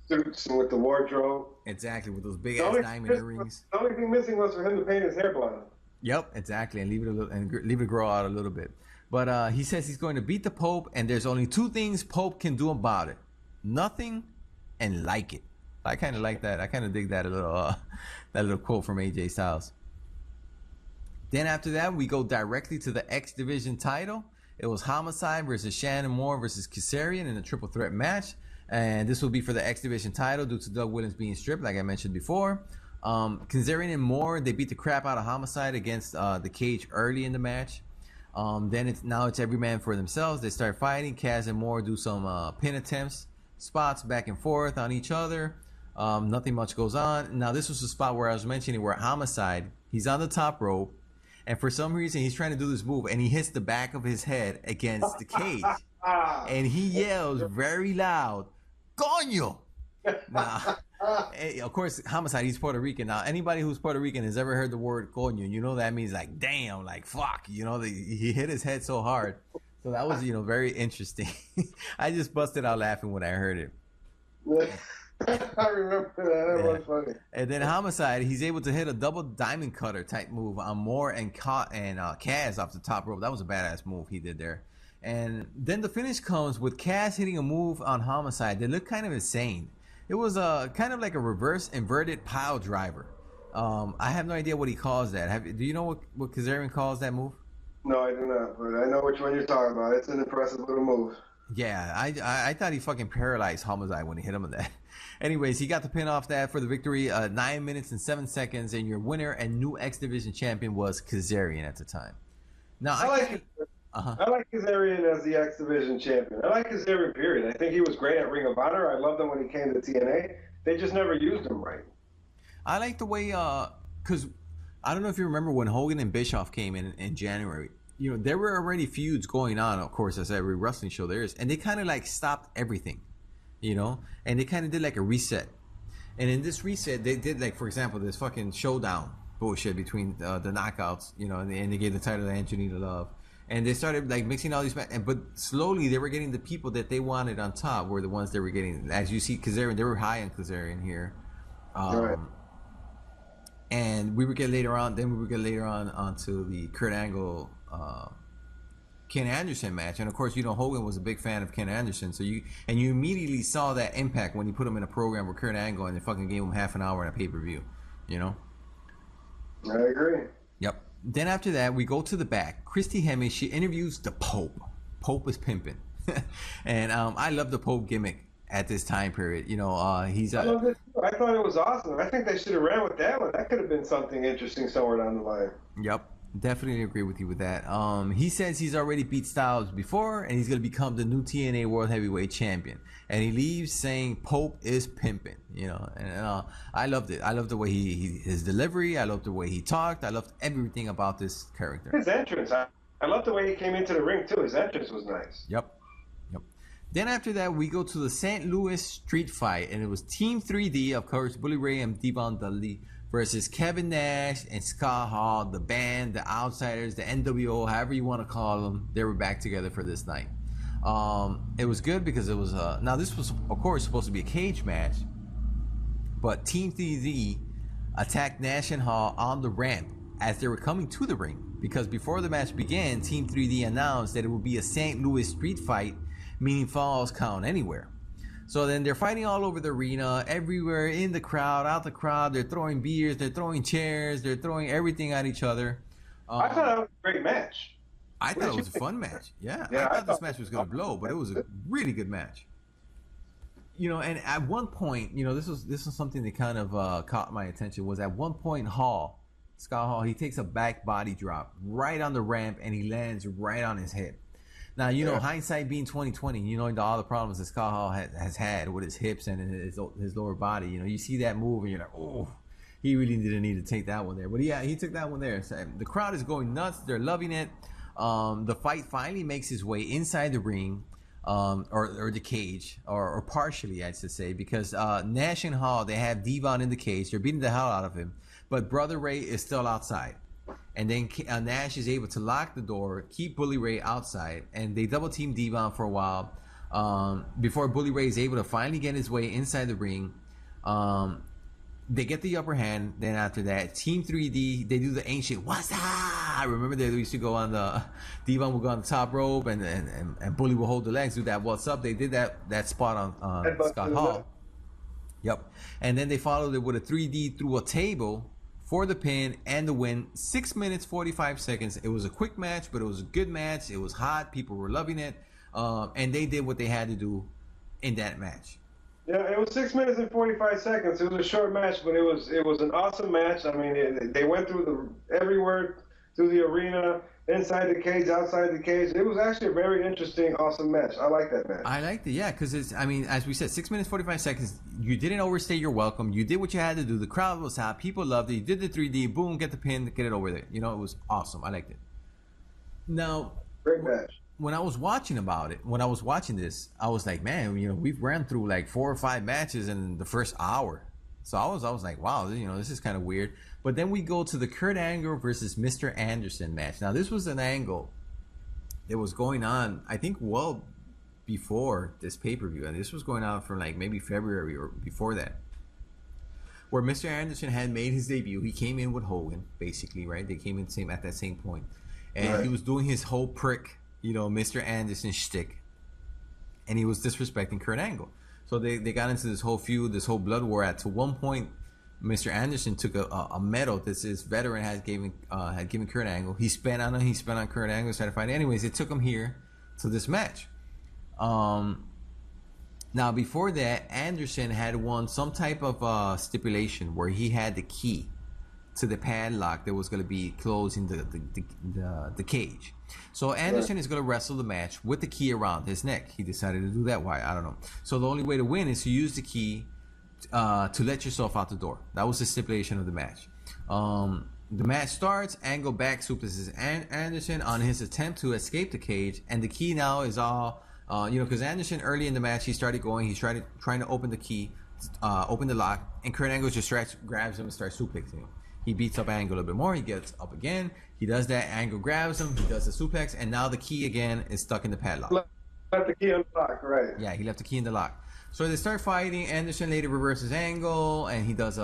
suits and with the wardrobe. Exactly, with those big-ass diamond earrings. The only thing missing was for him to paint his hair blonde. Yep, exactly, and leave it grow out a little bit. But he says he's going to beat the Pope, and there's only two things Pope can do about it: nothing and like it. I kind of like that. I kind of dig that that little quote from AJ Styles. Then after that, we go directly to the X Division title. It was Homicide versus Shannon Moore versus Kazarian in a triple threat match. And this will be for the X Division title due to Doug Williams being stripped, like I mentioned before. Kazarian and Moore, they beat the crap out of Homicide against the cage early in the match. Then it's every man for themselves. They start fighting. Kaz and Moore do some pin attempts, spots back and forth on each other. Nothing much goes on. Now, this was the spot where I was mentioning where Homicide, he's on the top rope, and for some reason he's trying to do this move, and he hits the back of his head against the cage, and he yells very loud, "Coño!" Now, of course, Homicide, he's Puerto Rican. Now, anybody who's Puerto Rican has ever heard the word "coño," you know that means like damn, like fuck. You know, he hit his head so hard. So that was, very interesting. I just busted out laughing when I heard it. I remember that. That was funny. And then Homicide, he's able to hit a double diamond cutter type move on Moore and Kaz off the top rope. That was a badass move he did there. And then the finish comes with Kaz hitting a move on Homicide. They look kind of insane. It was kind of like a reverse inverted pile driver. I have no idea what he calls that. Do you know what Kazarian calls that move? No, I do not, but I know which one you're talking about. It's an impressive little move. Yeah, I thought he fucking paralyzed Homicide when he hit him with that. Anyways, he got the pin off that for the victory. 9 minutes and 7 seconds, and your winner and new X Division champion was Kazarian at the time. Now I like Kazarian as the X Division champion. I like Kazarian, period. I think he was great at Ring of Honor. I loved him when he came to TNA. They just never used him right. I like the way, because I don't know if you remember when Hogan and Bischoff came in January. There were already feuds going on, of course, as every wrestling show there is, and they kind of like stopped everything, and they kind of did like a reset. And in this reset, they did like, for example, this fucking showdown bullshit between the knockouts, and they gave the title to Angelina Love, and they started like mixing all these, but slowly they were getting the people that they wanted on top were the ones they were getting. As you see, Kazarian, they were high on Kazarian here. Right. And we would get later on onto the Kurt Angle Ken Anderson match, and of course Hogan was a big fan of Ken Anderson, so you immediately saw that impact when you put him in a program with Kurt Angle and they fucking gave him half an hour in a pay-per-view. I agree. Yep. Then after that we go to the back. Christy Hemmings, she interviews the Pope. Pope is pimping. And I love the Pope gimmick at this time period. He's I love it too. I thought it was awesome. I think they should have ran with that one. That could have been something interesting somewhere down the line. Yep. Definitely agree with you with that. He says he's already beat Styles before, and he's going to become the new TNA World Heavyweight Champion. And he leaves saying Pope is pimping, And I loved it. I loved the way his delivery. I loved the way he talked. I loved everything about this character. His entrance. I loved the way he came into the ring too. His entrance was nice. Yep. Then after that, we go to the St. Louis Street Fight, and it was Team 3D, of course, Bully Ray and Devon Dudley, versus Kevin Nash and Scott Hall, the band, the Outsiders, the NWO, however you want to call them. They were back together for this night. It was good because it was now this was of course supposed to be a cage match, but Team 3D attacked Nash and Hall on the ramp as they were coming to the ring, because before the match began, Team 3D announced that it would be a St. Louis street fight, meaning falls count anywhere. So then they're fighting all over the arena, everywhere, in the crowd, out the crowd. They're throwing beers, they're throwing chairs, they're throwing everything at each other. I thought that was a great match. I thought it was a fun match. Yeah, I thought this match was going to blow, but it was a really good match. And at one point, this was something that kind of caught my attention. Was at one point Scott Hall, he takes a back body drop right on the ramp and he lands right on his head. Now, hindsight being 2020, all the problems that Scott Hall has had with his hips and his lower body. You see that move and you're like, oh, he really didn't need to take that one there. But yeah, he took that one there. So the crowd is going nuts. They're loving it. The fight finally makes his way inside the ring, or the cage, or partially, I should say, because Nash and Hall, they have Devon in the cage. They're beating the hell out of him. But Brother Ray is still outside. And then Nash is able to lock the door, keep Bully Ray outside, and they double team Devon for a while before Bully Ray is able to finally get his way inside the ring. They get the upper hand. Then after that, Team 3D, they do the ancient "What's up?" I remember they used to go on the Devon would go on the top rope, and Bully will hold the legs, do that "What's up?" They did that spot on Scott Hall. Yep. And then they followed it with a 3D through a table for the pin and the win. 6 minutes 45 seconds. It was a quick match, but it was a good match. It was hot. People were loving it, and they did what they had to do in that match. Yeah, it was 6 minutes and 45 seconds. It was a short match, but it was an awesome match. I mean, they went through everywhere, through the arena, inside the cage, outside the cage. It was actually a very interesting, awesome match. I like that match. I liked it, yeah, because as we said, 6 minutes 45 seconds. You didn't overstay your welcome. You did what you had to do. The crowd was hot. People loved it. You did the 3D. Boom, get the pin, get it over there. It was awesome. I liked it. Now, great match. When I was watching this, I was like, man, we've ran through like 4 or 5 matches in the first hour. So I was like, wow, this is kind of weird. But then we go to the Kurt Angle versus Mr. Anderson match. Now, this was an angle that was going on, I think, well before this pay-per-view. And this was going on from like maybe February or before that, where Mr. Anderson had made his debut. He came in with Hogan, basically, right? They came in at that same point. And right. He was doing his whole prick, Mr. Anderson shtick. And he was disrespecting Kurt Angle. So they got into this whole feud, this whole blood war. To one point, Mr. Anderson took a medal that this veteran had given Kurt Angle. He spent on him. He spent on Kurt Angle. Started fighting. Anyways, it took him here to this match. Now, before that, Anderson had won some type of stipulation where he had the key to the padlock that was going to be closing the cage. So Anderson is going to wrestle the match with the key around his neck. He decided to do that. Why? I don't know. So the only way to win is to use the key to let yourself out the door. That was the stipulation of the match. The match starts. Angle back suplexes Anderson on his attempt to escape the cage, and the key now is all because Anderson early in the match he started trying to open the key, open the lock, and Kurt Angle just grabs him and starts suplexing him. He beats up Angle a little bit more. He gets up again. He does that. Angle grabs him. He does the suplex, and now the key again is stuck in the padlock. Left the key in the lock, right? Yeah, he left the key in the lock. So they start fighting. Anderson later reverses Angle, and he does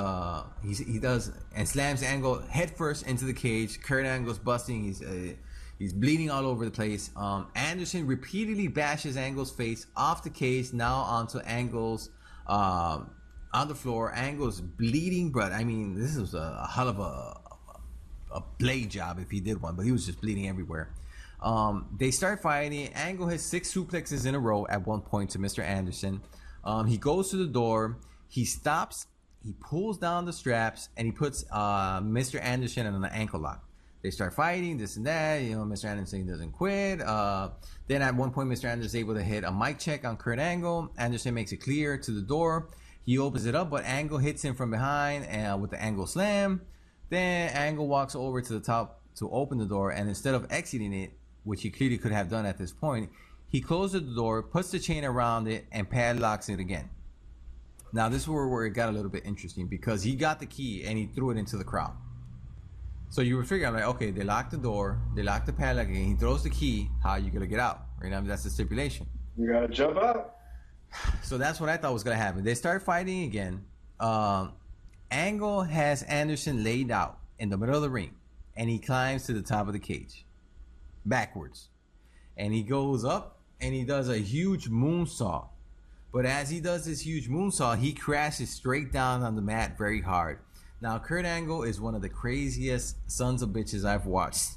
and slams Angle headfirst into the cage. Kurt Angle's busting. He's bleeding all over the place. Anderson repeatedly bashes Angle's face off the cage, now onto Angle's on the floor. Angle's bleeding, but I mean, this was a hell of a blade job if he did one, but he was just bleeding everywhere. They start fighting. Angle has 6 suplexes in a row at one point to Mr. Anderson. He goes to the door. He stops. He pulls down the straps, and he puts Mr. Anderson in an ankle lock. They start fighting, this and that. Mr. Anderson doesn't quit. Then at one point, Mr. Anderson is able to hit a mic check on Kurt Angle. Anderson makes it clear to the door. He opens it up, but Angle hits him from behind with the Angle slam. Then Angle walks over to the top to open the door, and instead of exiting it, which he clearly could have done at this point, he closes the door, puts the chain around it, and padlocks it again. Now, this is where it got a little bit interesting, because he got the key and he threw it into the crowd. So you would figure, like, okay, they locked the door, they locked the padlock, and he throws the key. How are you going to get out? Right? I mean, that's the stipulation. You got to jump out. So that's what I thought was going to happen. They start fighting again. Angle has Anderson laid out in the middle of the ring, and he climbs to the top of the cage backwards, and he goes up and he does a huge moonsault. But as he does this huge moonsault, he crashes straight down on the mat very hard. Now, Kurt Angle is one of the craziest sons of bitches I've watched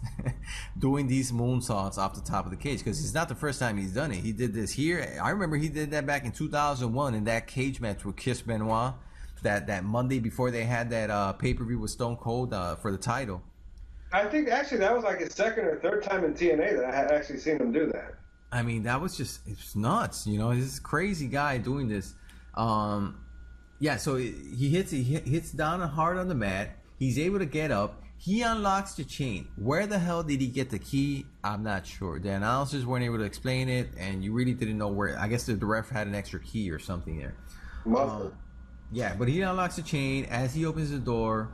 doing these moonsaults off the top of the cage, because it's not the first time he's done it. He did this here. I remember he did that back in 2001 in that cage match with Chris Benoit, that Monday before they had that pay-per-view with Stone Cold for the title. I think actually that was like his second or third time in TNA that I had actually seen him do that. I mean, that was just, it's nuts, you know. This crazy guy doing this. Yeah, so he hits down hard on the mat. He's able to get up. He unlocks the chain. Where the hell did he get the key? I'm not sure. The announcers weren't able to explain it, and you really didn't know where. I guess the ref had an extra key or something there. Yeah, but he unlocks the chain. As he opens the door,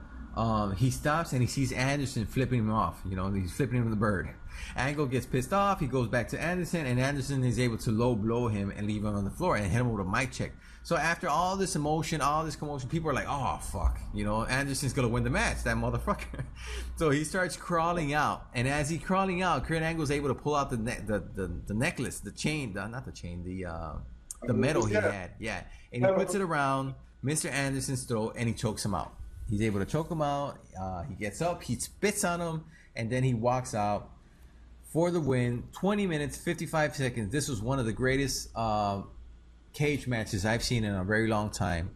he stops and he sees Anderson flipping him off. You know, he's flipping him the bird. Angle gets pissed off. He goes back to Anderson, and Anderson is able to low blow him and leave him on the floor and hit him with a mic check. So after all this emotion, all this commotion, people are like, oh, fuck. You know, Anderson's going to win the match, that motherfucker. So he starts crawling out. And as he's crawling out, Kurt Angle's able to pull out the necklace, the chain, not the chain, the medal he had. Yeah. And he puts it around Mr. Anderson's throat, and he chokes him out. He's able to choke him out. He gets up, he spits on him, and then he walks out for the win. 20 minutes, 55 seconds. This was one of the greatest cage matches I've seen in a very long time.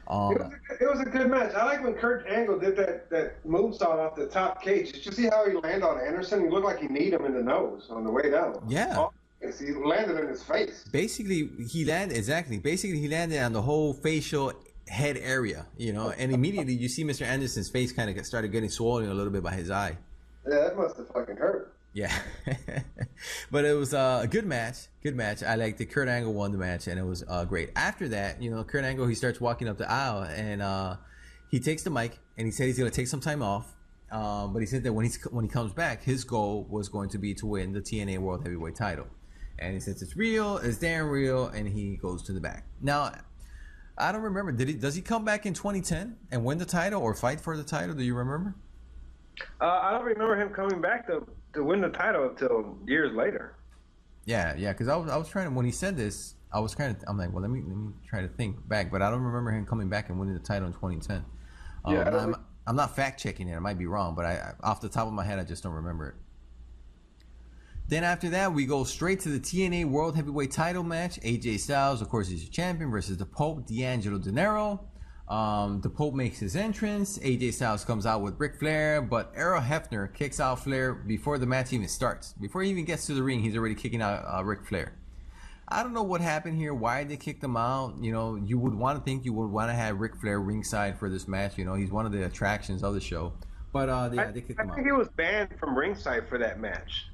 It was a good match. I like when Kurt Angle did that moonsault off the top cage. Did you see how he landed on Anderson? He looked like he kneed him in the nose on the way down. Yeah. He landed in his face. Basically, he landed on the whole facial head area, you know, and immediately you see Mr. Anderson's face kind of started getting swollen a little bit by his eye. Yeah, that must have fucking hurt. Yeah. But it was a good match. I liked it. Kurt Angle won the match, and it was great. After that, you know, Kurt Angle, he starts walking up the aisle, and he takes the mic, and he said he's going to take some time off. But he said that when he comes back, his goal was going to be to win the TNA World Heavyweight title. And he says it's real, it's damn real, and he goes to the back. Now, I don't remember. Does he come back in 2010 and win the title or fight for the title? Do you remember? I don't remember him coming back to win the title until years later. Yeah, because I was trying to, when he said this, I'm like, well, let me try to think back, but I don't remember him coming back and winning the title in 2010. I'm not fact checking it. I might be wrong, but I off the top of my head, I just don't remember it. Then after that, we go straight to the TNA World Heavyweight title match. AJ Styles, of course, he's your champion, versus the Pope, D'Angelo De Niro. The Pope makes his entrance. AJ Styles comes out with Ric Flair, but Errol Hebner kicks out Flair before the match even starts. Before he even gets to the ring, he's already kicking out Ric Flair. I don't know what happened here, why they kicked him out. You know, you would want to think you would want to have Ric Flair ringside for this match. You know, he's one of the attractions of the show. But they kicked him out. I think he was banned from ringside for that match.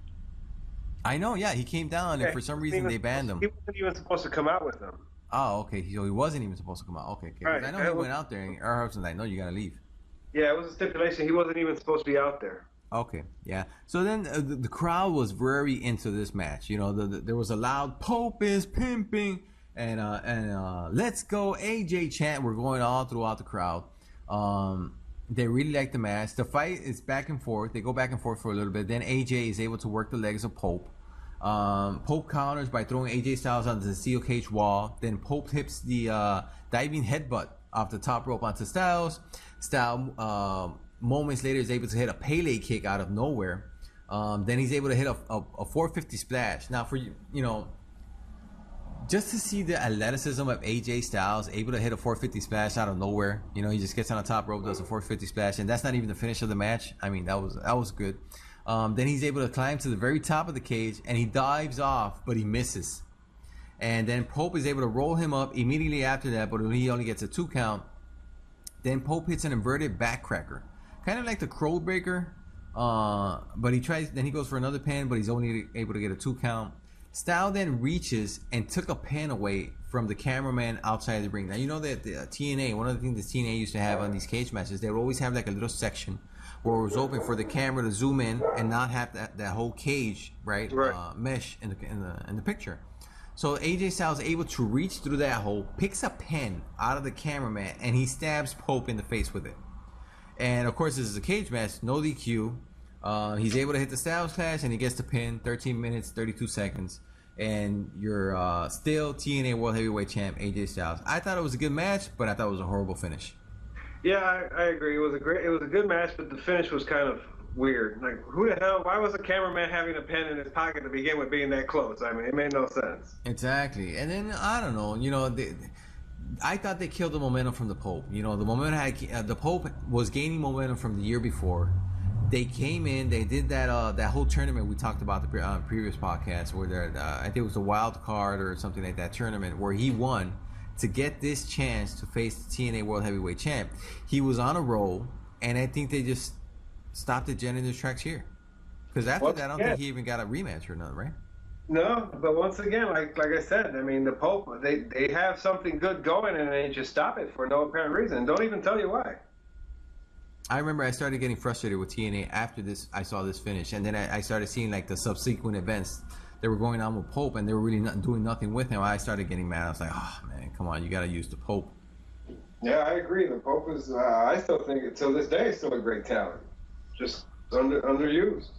I know, yeah, he came down, and for some reason they banned him. He wasn't even supposed to come out with them. Oh, okay. So he wasn't even supposed to come out. Okay. Right. I know he went out there, and Errol was like, "No, you gotta leave." Yeah, it was a stipulation. He wasn't even supposed to be out there. Okay, yeah. So then the crowd was very into this match. You know, there was a loud "Pope is pimping" and "Let's go AJ" chant. We're going all throughout the crowd. They really like the match. The fight is back and forth. They go back and forth for a little bit. Then AJ is able to work the legs of Pope. Pope counters by throwing AJ Styles onto the steel cage wall. Then Pope hits the diving headbutt off the top rope onto Styles. Styles, moments later, is able to hit a Pele kick out of nowhere. Then he's able to hit a 450 splash. Now, for you know, just to see the athleticism of AJ Styles, able to hit a 450 splash out of nowhere. You know, he just gets on the top rope, does a 450 splash, and that's not even the finish of the match. I mean, that was good. Then he's able to climb to the very top of the cage, and he dives off, but he misses. And then Pope is able to roll him up immediately after that, but he only gets a 2 count. Then Pope hits an inverted backcracker, kind of like the Crow Breaker, but then he goes for another pin, but he's only able to get a 2 count. Styles then reaches and took a pin away from the cameraman outside the ring. Now, you know that the TNA, one of the things the TNA used to have on these cage matches, they would always have like a little section where it was open for the camera to zoom in and not have that whole cage, right. Mesh in the picture. So AJ Styles is able to reach through that hole, picks a pen out of the cameraman, and he stabs Pope in the face with it. And of course, this is a cage match, no DQ. He's able to hit the Styles Clash, and he gets the pin. 13 minutes, 32 seconds, and you're still TNA World Heavyweight Champ AJ Styles. I thought it was a good match, but I thought it was a horrible finish. Yeah, I agree. It was a good match, but the finish was kind of weird. Like, who the hell? Why was the cameraman having a pen in his pocket to begin with, being that close? I mean, it made no sense. Exactly. And then I don't know. I thought they killed the momentum from the Pope. The momentum the Pope was gaining momentum from the year before. They came in, they did that whole tournament we talked about the previous podcast, where I think it was a wild card or something like that tournament where he won to get this chance to face the TNA World Heavyweight Champ. He was on a roll, and I think they just stopped the gen in their tracks here. Because after that, I don't think he even got a rematch or nothing, right? No, but once again, like I said, I mean, the Pope, they have something good going, and they just stop it for no apparent reason. Don't even tell you why. I remember I started getting frustrated with TNA after I saw this finish, and then I started seeing like the subsequent events that were going on with Pope, and they were really not doing nothing with him. I started getting mad. I was like, oh man, come on, you got to use the Pope. Yeah, I agree. The Pope is, I still think, until this day, still a great talent. Just underused.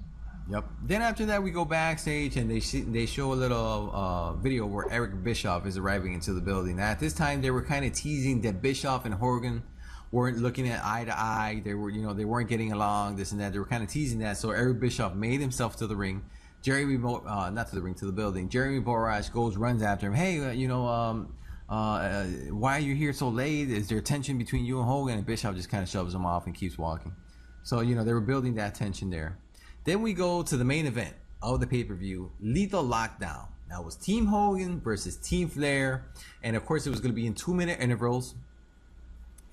Yep. Then after that, we go backstage, and they show a little video where Eric Bischoff is arriving into the building. Now, at this time, they were kind of teasing that Bischoff and Hogan weren't looking at eye to eye. They were, they weren't getting along, this and that. They were kind of teasing that. So Eric Bischoff made himself to the ring. Not to the ring, to the building. Jeremy Borash runs after him. Hey, why are you here so late? Is there tension between you and Hogan? And Bischoff just kind of shoves him off and keeps walking. So, they were building that tension there. Then we go to the main event of the pay-per-view, Lethal Lockdown. Now it was Team Hogan versus Team Flair. And of course, it was going to be in 2-minute intervals.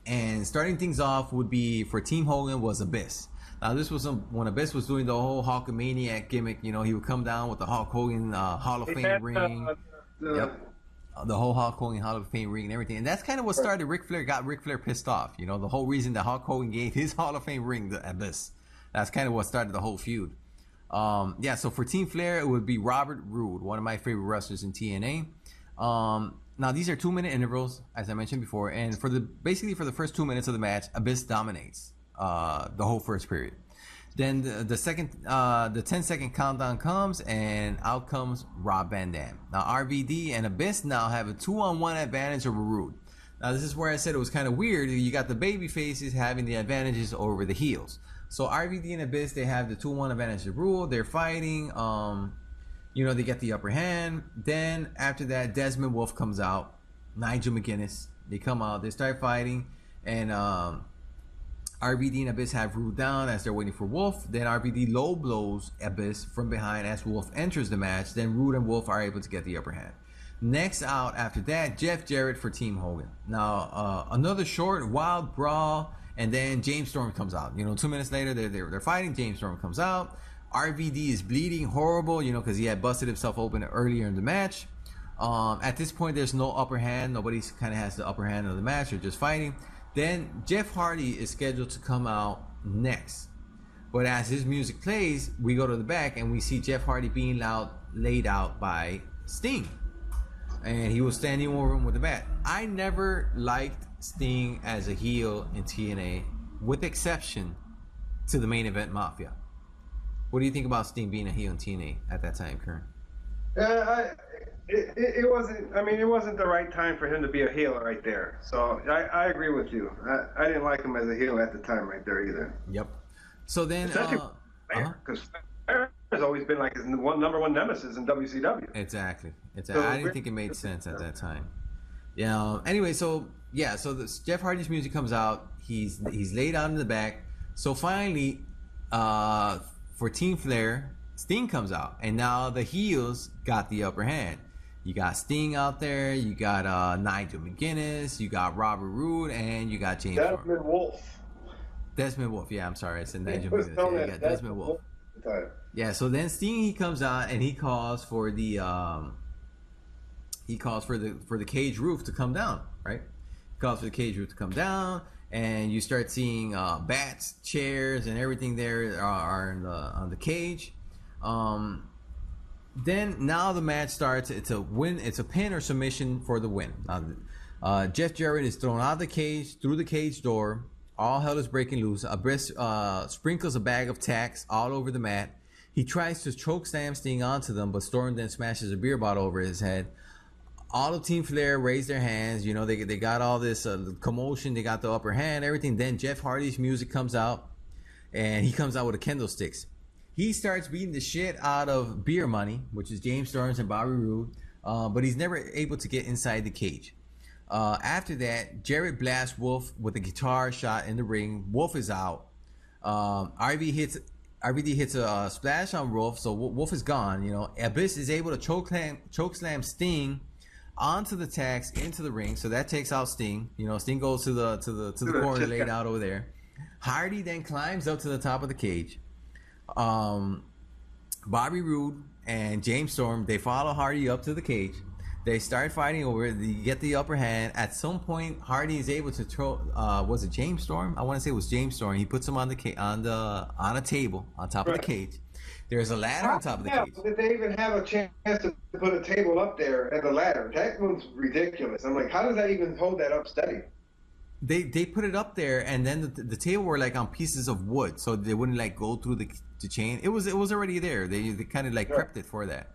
And starting things off would be, for Team Hogan, was Abyss. Now this was when Abyss was doing the whole Hulkamaniac gimmick. He would come down with the Hulk Hogan Hall of Fame ring. Yep. The whole Hulk Hogan Hall of Fame ring and everything. And that's kind of what started Ric Flair pissed off. The whole reason that Hulk Hogan gave his Hall of Fame ring to Abyss. That's kind of what started the whole feud. So for Team Flair, it would be Robert Roode, one of my favorite wrestlers in TNA. Now these are 2-minute intervals, as I mentioned before, and for the first 2 minutes of the match, Abyss dominates the whole first period. Then the 10-second countdown comes, and out comes Rob Van Dam. Now RVD and Abyss now have a 2-on-1 advantage over Roode. Now this is where I said it was kind of weird. You got the baby faces having the advantages over the heels. So RVD and Abyss, they have the 2-1 advantage of Roode. They're fighting. They get the upper hand. Then after that, Desmond Wolfe comes out. Nigel McGuinness. They come out. They start fighting. And RVD and Abyss have Roode down as they're waiting for Wolfe. Then RVD low blows Abyss from behind as Wolfe enters the match. Then Roode and Wolfe are able to get the upper hand. Next out after that, Jeff Jarrett for Team Hogan. Now, another short, wild brawl. And then James Storm comes out. 2 minutes later, they're fighting. James Storm comes out. RVD is bleeding horrible, because he had busted himself open earlier in the match. At this point, there's no upper hand. Nobody kind of has the upper hand of the match. They're just fighting. Then Jeff Hardy is scheduled to come out next. But as his music plays, we go to the back and we see Jeff Hardy being laid out by Sting. And he was standing over him with the bat. I never liked Sting as a heel in TNA, with exception to the Main Event Mafia. What do you think about Sting being a heel in TNA at that time, Kern? It wasn't. I mean, it wasn't the right time for him to be a heel right there. So I agree with you. I didn't like him as a heel at the time right there either. Yep. So then, because Flair has always been like his number one nemesis in WCW. Exactly. So I didn't think it made sense at that time. Yeah. Anyway, so Jeff Hardy's music comes out. He's laid out in the back. So finally, for Team Flair, Sting comes out, and now the heels got the upper hand. You got Sting out there. You got Nigel McGuinness. You got Robert Roode, and you got James Desmond Wolfe. Desmond Wolfe. Yeah, I'm sorry, I said Nigel McGuinness. Yeah, you got Desmond Wolfe. Yeah. So then Sting, he comes out and he calls for the cage roof to come down. Right? He calls for the cage roof to come down. And you start seeing bats, chairs, and everything there are on the cage. Then now the match starts. It's a win. It's a pin or submission for the win. Jeff Jarrett is thrown out of the cage through the cage door. All hell is breaking loose. Abyss sprinkles a bag of tacks all over the mat. He tries to choke slam Sting onto them, but Storm then smashes a beer bottle over his head. all of Team Flair raised their hands. You know, they got all this commotion. They got the upper hand, everything. Then Jeff Hardy's music comes out, and he comes out with a kendo sticks. He starts beating the shit out of Beer Money, which is James Storms and Bobby Roode, but he's never able to get inside the cage. After that, Jarrett blasts Wolf with a guitar shot in the ring. Wolf is out. RVD hits a splash on Wolf, so Wolf is gone. You know, Abyss is able to chokeslam Sting onto the tax into the ring, so that takes out Sting. You know, Sting goes to the corner laid out over there. Hardy then climbs up to the top of the cage. Bobby Roode and James Storm, they follow Hardy up to the cage. They start fighting over it. They get the upper hand. At some point, Hardy is able to throw. Was it James Storm? I want to say it was James Storm. He puts him on a table on top of the cage. There's a ladder on top of the cage. Did they even have a chance to put a table up there and the ladder? That one's ridiculous. I'm like, how does that even hold that up steady? They put it up there, and then the table were like on pieces of wood, so they wouldn't like go through the chain. It was already there. They kind of like prepped it for that.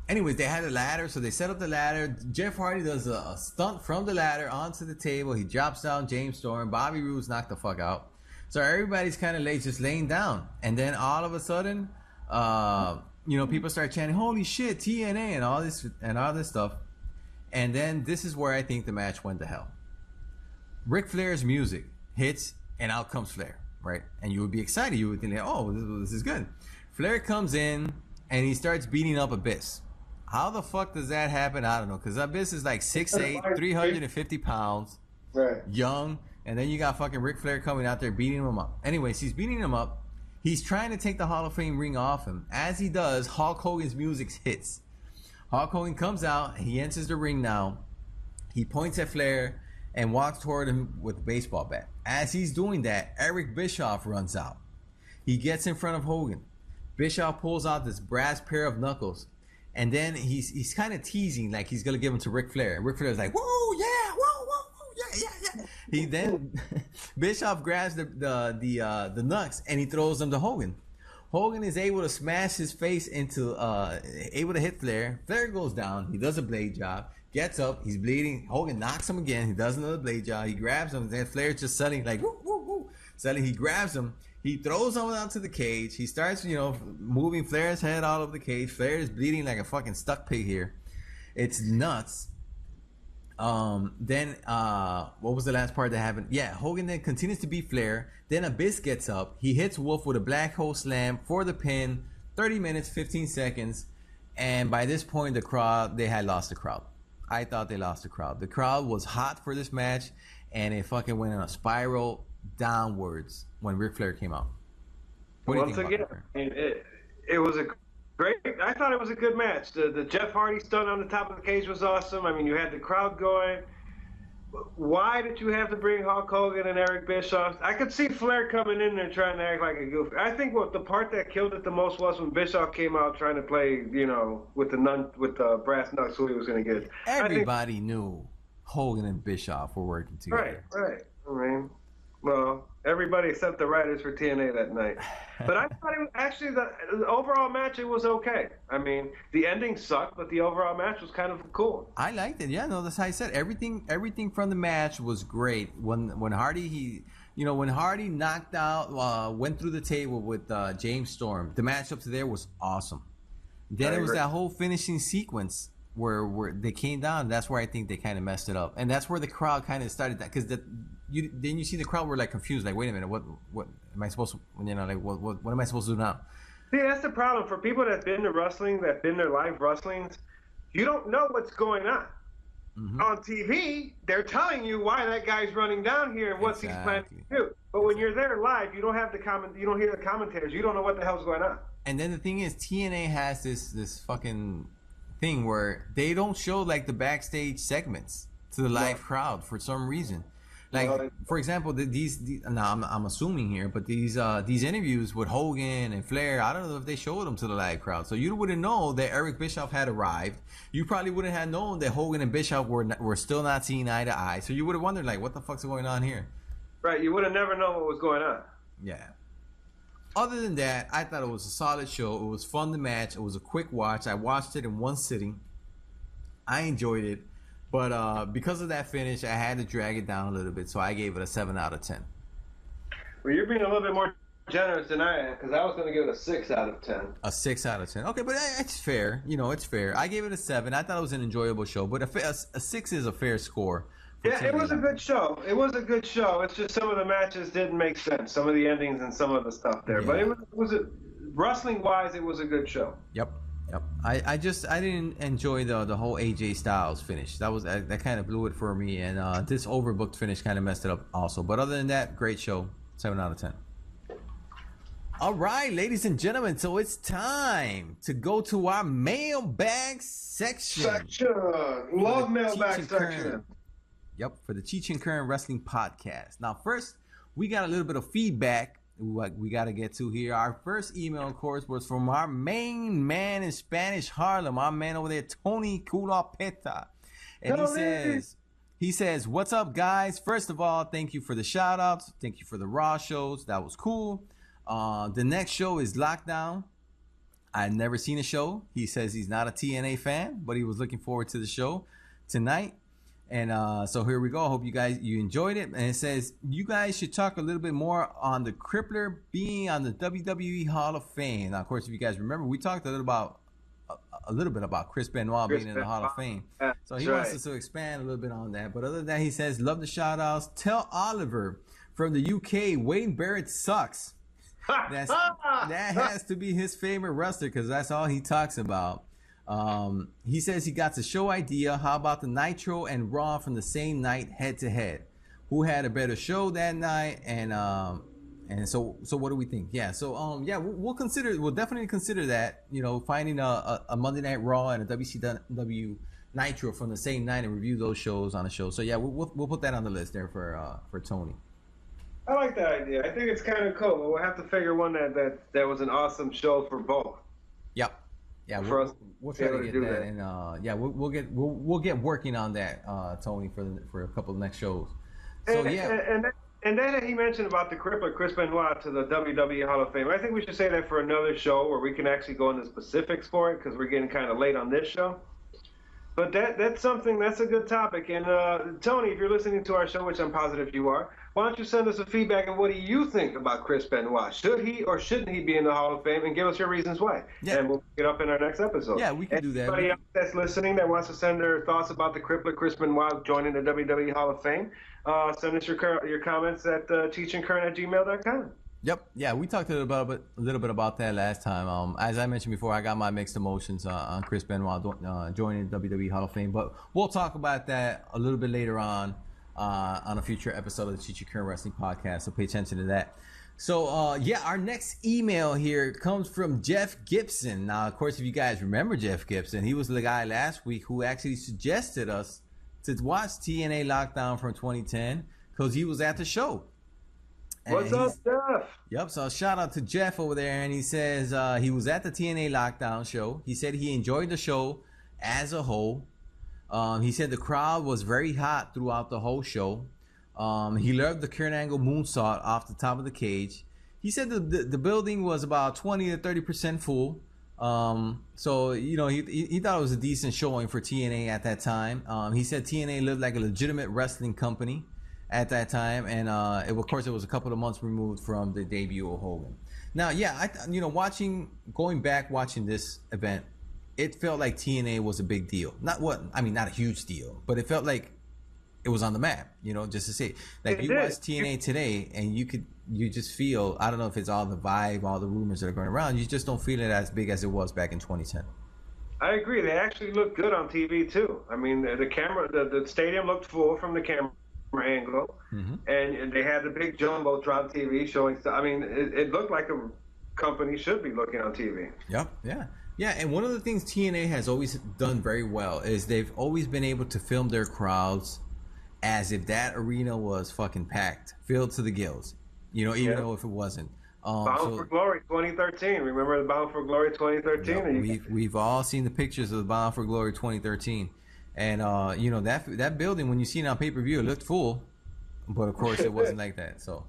Anyways, they had a ladder, so they set up the ladder. Jeff Hardy does a stunt from the ladder onto the table. He drops down James Storm. Bobby Roode's knocked the fuck out. So everybody's kind of just laying down. And then all of a sudden, you know, people start chanting, "Holy shit, TNA," and all this stuff. And then this is where I think the match went to hell. Ric Flair's music hits, and out comes Flair, right? And you would be excited. You would think, "Oh, this is good." Flair comes in, and he starts beating up Abyss. How the fuck does that happen? I don't know, because Abyss is like 6'8", 350 pounds, right? Young, and then you got fucking Ric Flair coming out there beating him up. Anyways, he's beating him up. He's trying to take the Hall of Fame ring off him. As he does, Hulk Hogan's music hits. Hulk Hogan comes out. He enters the ring now. He points at Flair and walks toward him with a baseball bat. As he's doing that, Eric Bischoff runs out. He gets in front of Hogan. Bischoff pulls out this brass pair of knuckles, and then he's kind of teasing like he's gonna give them to Ric Flair. And Ric Flair's like, "Whoa, yeah, whoa, whoa, whoa, yeah." He then Bischoff grabs the knucks and he throws them to Hogan. Hogan is able to smash his face into able to hit Flair. Flair goes down. He does a blade job. Gets up. He's bleeding. Hogan knocks him again. He does another blade job. He grabs him. And then Flair's just selling like woo woo woo. Selling. He grabs him. He throws him onto the cage. He starts, you know, moving Flair's head out of the cage. Flair is bleeding like a fucking stuck pig here. It's nuts. Then what was the last part that happened? Yeah, Hogan then continues to beat Flair. Then Abyss gets up. He hits Wolf with a black hole slam for the pin. 30 minutes, 15 seconds. And by this point, they had lost the crowd. I thought they lost the crowd. The crowd was hot for this match, and it fucking went in a spiral downwards when Ric Flair came out. Once again, it was a great. I thought it was a good match. The Jeff Hardy stunt on the top of the cage was awesome. I mean, you had the crowd going. Why did you have to bring Hulk Hogan and Eric Bischoff? I could see Flair coming in there trying to act like a goofy. I think what the part that killed it the most was when Bischoff came out trying to play, you know, with the brass knucks who he was going to get. Everybody knew Hogan and Bischoff were working together. Right. I mean, well, everybody except the writers for TNA that night. But I thought the overall match, it was okay. I mean, the ending sucked, but the overall match was kind of cool. I liked it. Yeah, no, that's how I said. Everything from the match was great. When Hardy, when Hardy knocked out, went through the table with James Storm, the match up to there was awesome. Then it was that whole finishing sequence where they came down. That's where I think they kind of messed it up, and that's where the crowd kind of started that, because then you see the crowd were like confused, like, wait a minute, what am I supposed to, like, what am I supposed to do now? See, that's the problem for people that've been to wrestling, that've been to live wrestlings. You don't know what's going on. Mm-hmm. On TV, they're telling you why that guy's running down here and what he's planning to do. But when you're there live, you don't have you don't hear the commentators. You don't know what the hell's going on. And then the thing is, TNA has this fucking thing where they don't show like the backstage segments to the live crowd for some reason. Like, for example, now I'm assuming here, but these interviews with Hogan and Flair, I don't know if they showed them to the live crowd. So you wouldn't know that Eric Bischoff had arrived. You probably wouldn't have known that Hogan and Bischoff were still not seeing eye to eye. So you would have wondered, like, what the fuck's going on here? Right, you would have never known what was going on. Yeah. Other than that, I thought it was a solid show. It was fun to match. It was a quick watch. I watched it in one sitting. I enjoyed it, but because of that finish, I had to drag it down a little bit, so I gave it a 7 out of 10. Well, you're being a little bit more generous than I am, because I was going to give it a 6 out of 10. A 6 out of 10. Okay, but it's fair. You know, it's fair. I gave it a 7. I thought it was an enjoyable show, but a 6 is a fair score. Yeah, it was a good show. It was a good show. It's just some of the matches didn't make sense. Some of the endings and some of the stuff there. Yeah. But it was wrestling-wise, it was a good show. Yep. I didn't enjoy the whole AJ Styles finish. That kind of blew it for me, and this overbooked finish kind of messed it up also. But other than that, great show. 7 out of 10. All right, ladies and gentlemen, so it's time to go to our mailbag section. Love mailbag section. Yep, for the Cheech and Kern Wrestling Podcast. Now, first, we got a little bit of feedback we got to get to here. Our first email, of course, was from our main man in Spanish Harlem, our man over there, Tony Culapeta. And he says, what's up, guys? First of all, thank you for the shout outs. Thank you for the Raw shows. That was cool. The next show is Lockdown. I've never seen a show. He says he's not a TNA fan, but he was looking forward to the show tonight. And so here we go. I hope you enjoyed it. And it says you guys should talk a little bit more on the Crippler being on the WWE Hall of Fame. Now, of course, if you guys remember, we talked a little bit about Chris Benoit being in the Hall of Fame. So he wants us to expand a little bit on that. But other than that, he says, love the shout outs. Tell Oliver from the UK, Wayne Barrett sucks. That has to be his favorite wrestler because that's all he talks about. He says he got the show idea. How about the Nitro and Raw from the same night head to head? Who had a better show that night? And so what do we think? Yeah, so we'll definitely consider that, you know, finding a Monday Night Raw and a WCW Nitro from the same night and review those shows on a show. So yeah, we'll put that on the list there for Tony. I like that idea. I think it's kind of cool. We'll have to figure one that was an awesome show for both. Yep. Yeah, we'll try to get that, and we'll get working on that, Tony, for a couple of next shows. So and then he mentioned about the Crippler, Chris Benoit, to the WWE Hall of Fame. I think we should say that for another show where we can actually go into specifics for it because we're getting kind of late on this show. But that's a good topic. And Tony, if you're listening to our show, which I'm positive you are, why don't you send us a feedback on what do you think about Chris Benoit? Should he or shouldn't he be in the Hall of Fame? And give us your reasons why. Yeah. And we'll pick it up in our next episode. Yeah, we can do that. Anybody else that's listening that wants to send their thoughts about the Crippler, Chris Benoit joining the WWE Hall of Fame, send us your comments at cheechandkern@gmail.com. Yep. Yeah, we talked a little bit about that last time. As I mentioned before, I got my mixed emotions on Chris Benoit joining the WWE Hall of Fame, but we'll talk about that a little bit later on a future episode of the Cheech and Kern Wrestling Podcast. So pay attention to that. So our next email here comes from Jeff Gibson. Now, of course, if you guys remember Jeff Gibson, he was the guy last week who actually suggested us to watch TNA Lockdown from 2010 because he was at the show. What's up, Jeff? Yep, so shout out to Jeff over there, and he says he was at the TNA Lockdown show. He said he enjoyed the show as a whole. He said the crowd was very hot throughout the whole show. He loved the Kurt Angle moonsault off the top of the cage. He said the building was about 20 to 30% full. So, you know, he thought it was a decent showing for TNA at that time. He said TNA looked like a legitimate wrestling company at that time, and of course it was a couple of months removed from the debut of Hogan. Now, going back watching this event, it felt like TNA was a big deal. Not a huge deal, but it felt like it was on the map. You know, just to say, like you watch TNA today, and you just feel, I don't know if it's all the vibe, all the rumors that are going around, you just don't feel it as big as it was back in 2010. I agree. They actually looked good on TV too. I mean, the camera, the stadium looked full from the camera angle, and they had the big jumbotron TV showing stuff. I mean, it looked like a company should be looking on TV. Yep. Yeah, and one of the things TNA has always done very well is they've always been able to film their crowds as if that arena was fucking packed, filled to the gills. You know, even though if it wasn't. Bound for Glory 2013. Remember the Bound for Glory 2013? Yeah, we've all seen the pictures of the Bound for Glory 2013. And, that building, when you see it on pay-per-view, it looked full. But, of course, it wasn't like that. So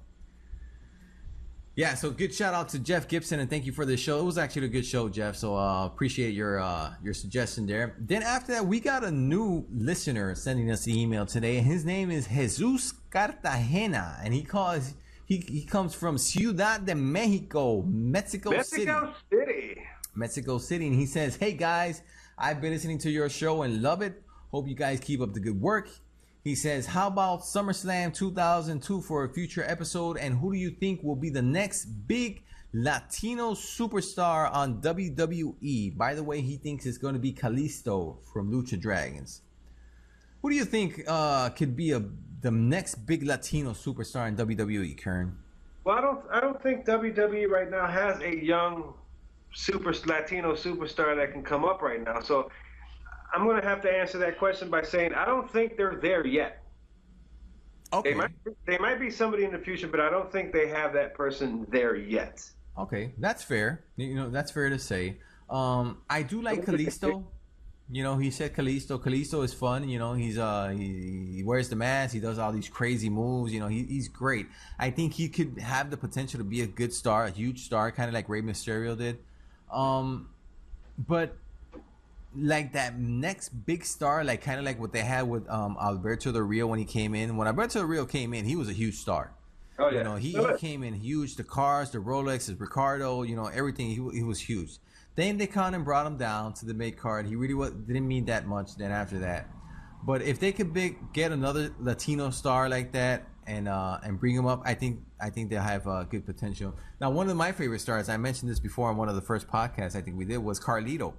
Yeah, so good shout out to Jeff Gibson and thank you for the show. It was actually a good show, Jeff. So appreciate your suggestion there. Then after that, we got a new listener sending us the email today. His name is Jesus Cartagena, and he comes from Ciudad de Mexico, Mexico City. Mexico City, and he says, "Hey guys, I've been listening to your show and love it. Hope you guys keep up the good work." He says, "How about SummerSlam 2002 for a future episode? And who do you think will be the next big Latino superstar on WWE?" By the way, he thinks it's going to be Kalisto from Lucha Dragons. Who do you think could be the next big Latino superstar in WWE, Kern? Well, I don't think WWE right now has a young Latino superstar that can come up right now. So I'm going to have to answer that question by saying I don't think they're there yet. Okay. They might be somebody in the future, but I don't think they have that person there yet. Okay, that's fair. That's fair to say. I do like Kalisto. He said Kalisto. Kalisto is fun. He wears the mask. He does all these crazy moves. He's great. I think he could have the potential to be a good star, a huge star, kind of like Rey Mysterio did. But like that next big star, like kind of like what they had with Alberto Del Rio when he came in. When Alberto Del Rio came in, he was a huge star. Oh yeah. He came in huge. The cars, the Rolexes, Ricardo, everything. He was huge. Then they kind of brought him down to the mid card. He really didn't mean that much. Then after that, but if they could get another Latino star like that and bring him up, I think they'll have good potential. Now, one of my favorite stars, I mentioned this before on one of the first podcasts I think we did, was Carlito.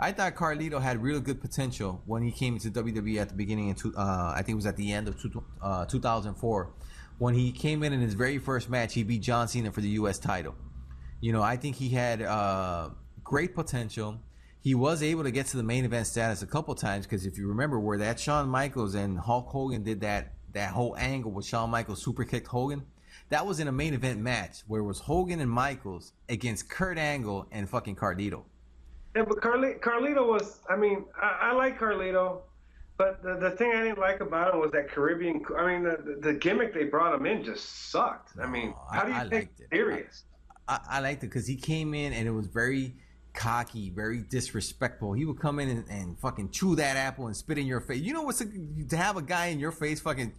I thought Carlito had really good potential when he came into WWE at the beginning I think it was at the end of 2004. When he came in his very first match, he beat John Cena for the U.S. title. I think he had great potential. He was able to get to the main event status a couple times because if you remember where that Shawn Michaels and Hulk Hogan did that whole angle with Shawn Michaels super kicked Hogan, that was in a main event match where it was Hogan and Michaels against Kurt Angle and fucking Carlito. Yeah, but Carlito was, I like Carlito, but the thing I didn't like about him was that Caribbean, the gimmick they brought him in just sucked. How do you take it serious? I liked it because he came in and it was very cocky, very disrespectful. He would come in and fucking chew that apple and spit in your face. To have a guy in your face fucking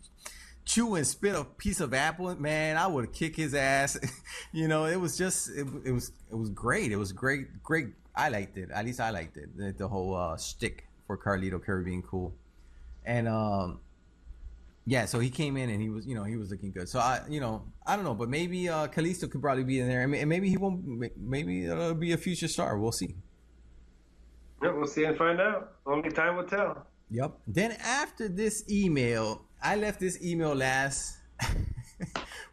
chew and spit a piece of apple, man, I would kick his ass. It was just, it was great. It was great. I liked it. At least I liked it. The whole shtick for Carlito Caribbean cool. And yeah, so he came in and he was looking good. So I don't know, but maybe Kalisto could probably be in there, and maybe he won't. Maybe it'll be a future star. We'll see. Yeah, we'll see and find out. Only time will tell. Yep. Then after this email, I left this email last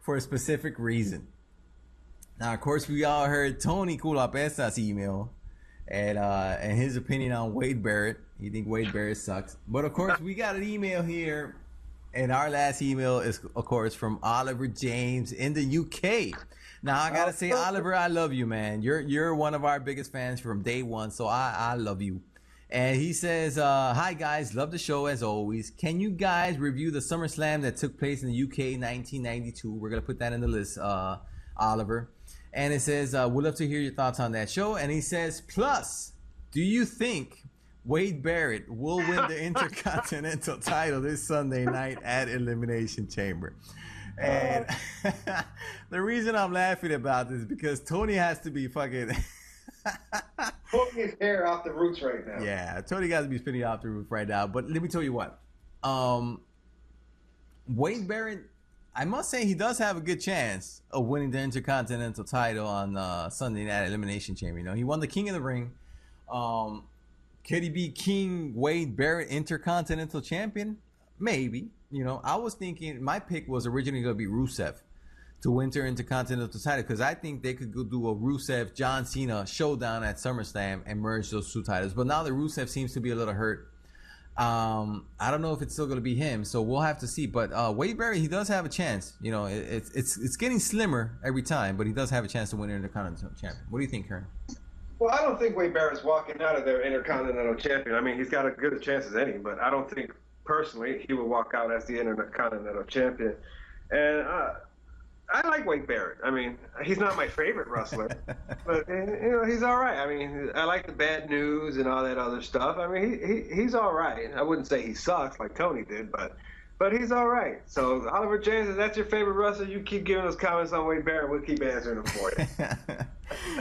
for a specific reason. Now, of course, we all heard Tony Culapesa's email and his opinion on Wade Barrett. He think Wade Barrett sucks. But of course, we got an email here. And our last email is, of course, from Oliver James in the UK. Now, I got to say, Oliver, I love you, man. You're one of our biggest fans from day one, so I love you. And he says, hi, guys. Love the show, as always. Can you guys review the SummerSlam that took place in the UK in 1992? We're going to put that in the list, Oliver. And it says, we'd love to hear your thoughts on that show. And he says, plus, do you think Wade Barrett will win the Intercontinental title this Sunday night at Elimination Chamber? And the reason I'm laughing about this is because Tony has to be fucking Pulling his hair off the roots right now. Yeah, Tony got to be spinning off the roof right now. But let me tell you what, Wade Barrett, I must say he does have a good chance of winning the Intercontinental title on Sunday night at Elimination Chamber. He won the King of the Ring. Could he be King Wade Barrett Intercontinental Champion? Maybe. I was thinking my pick was originally going to be Rusev to win the Intercontinental title because I think they could go do a Rusev John Cena showdown at SummerSlam and merge those two titles. But now that Rusev seems to be a little hurt, I don't know if it's still going to be him. So we'll have to see. But Wade Barrett, he does have a chance. It's getting slimmer every time, but he does have a chance to win the Intercontinental Champion. What do you think, Kern? Well, I don't think Wade Barrett's walking out of there Intercontinental Champion. He's got as good a chance as any, but I don't think personally he will walk out as the Intercontinental Champion. And I like Wade Barrett. I mean, he's not my favorite wrestler, but he's all right. I mean, I like the bad news and all that other stuff. I mean, he's all right. I wouldn't say he sucks like Tony did, but he's all right. So Oliver James, if that's your favorite wrestler, you keep giving us comments on Wade Barrett. We'll keep answering them for you.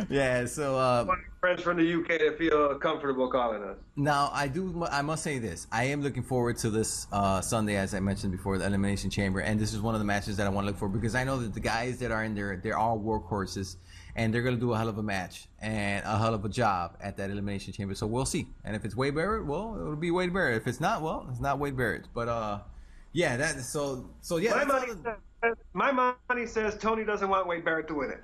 Yeah. So friends from the UK that feel comfortable calling us. now I must say this. I am looking forward to this Sunday, as I mentioned before, the Elimination Chamber, and this is one of the matches that I want to look for because I know that the guys that are in there, they're all workhorses, and they're gonna do a hell of a match and a hell of a job at that Elimination Chamber. So we'll see. And if it's Wade Barrett, well, it'll be Wade Barrett. If it's not, well, it's not Wade Barrett. But yeah, that so yeah. My money says Tony doesn't want Wade Barrett to win it.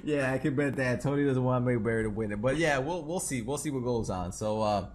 Yeah, I can bet that Tony doesn't want Wade Barrett to win it. But yeah, we'll see. We'll see what goes on. So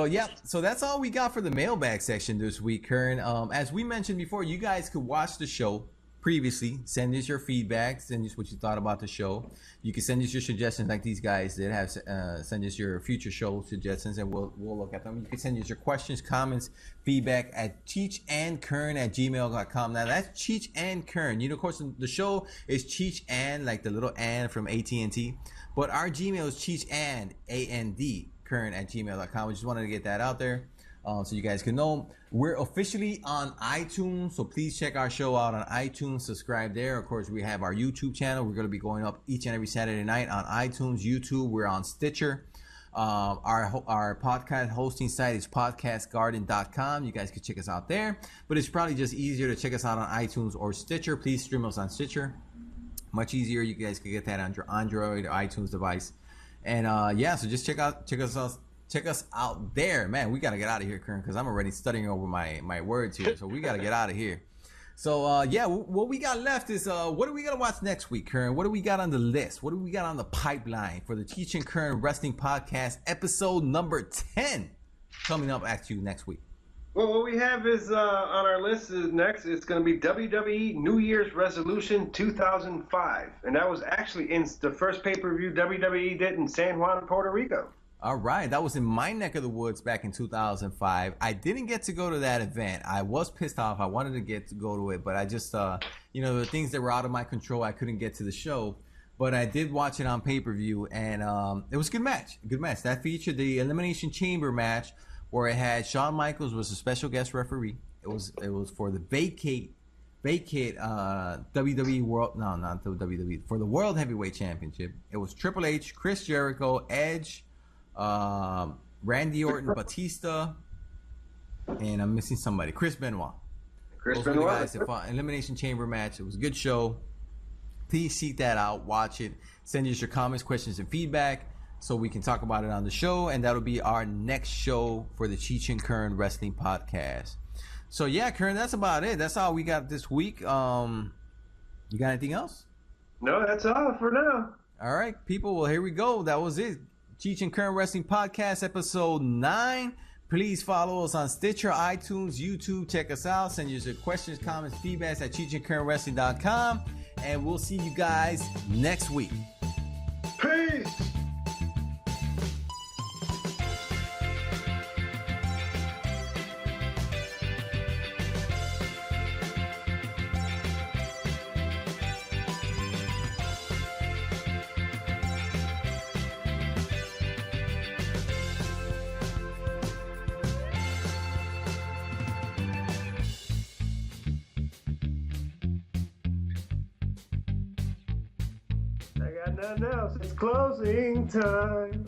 yeah, so that's all we got for the mailbag section this week, Kern. As we mentioned before, you guys could watch the show previously. Send us your feedback. Send us what you thought about the show. You can send us your suggestions like these guys did. Have send us your future show suggestions, and we'll look at them. You can send us your questions, comments, feedback at cheechandkern@gmail.com. Now that's Cheech and Kern. You know, of course, the show is Cheech and, like the little and from AT&T, but our Gmail is cheechandkern @gmail.com. We just wanted to get that out there. So you guys can know we're officially on iTunes, so please check our show out on iTunes. Subscribe there. Of course, we have our YouTube channel. We're going to be going up each and every Saturday night on iTunes, YouTube. We're on Stitcher. Our podcast hosting site is podcastgarden.com. You guys can check us out there, but it's probably just easier to check us out on iTunes or Stitcher. Please stream us on Stitcher. Much easier. You guys can get that on your Android or iTunes device. And yeah, so just check us out there, man. We gotta get out of here, Kern, because I'm already studying over my words here. So we gotta get out of here. So yeah, what we got left is what are we gonna watch next week, Kern? What do we got on the list? What do we got on the pipeline for the Cheech and Kern Wrestling Podcast episode number 10 coming up at you next week? Well, what we have is on our list is next. It's going to be WWE New Year's Resolution 2005, and that was actually in the first pay-per-view WWE did in San Juan, Puerto Rico. All right, that was in my neck of the woods back in 2005. I didn't get to go to that event. I was pissed off. I wanted to get to go to it, but I just, you know, the things that were out of my control, I couldn't get to the show. But I did watch it on pay-per-view, and it was a good match. A good match. That featured the Elimination Chamber match, where it had Shawn Michaels was a special guest referee. It was for the vacate WWE World, no, not the WWE, for the World Heavyweight Championship. It was Triple H, Chris Jericho, Edge, Randy Orton, Batista, and I'm missing somebody. Chris Benoit. Those were the guys that fought. Elimination Chamber match. It was a good show. Please seek that out. Watch it. Send us your comments, questions, and feedback so we can talk about it on the show. And that'll be our next show for the Cheech and Kern Wrestling Podcast. So yeah, Kern, that's about it. That's all we got this week. You got anything else? No, that's all for now. All right, people. Well, here we go. That was it. Cheech and Kern Wrestling Podcast, episode 9. Please follow us on Stitcher, iTunes, YouTube. Check us out. Send us your questions, comments, feedbacks at cheechandkernwrestling.com. And we'll see you guys next week. Peace! I got nothing else. It's closing time.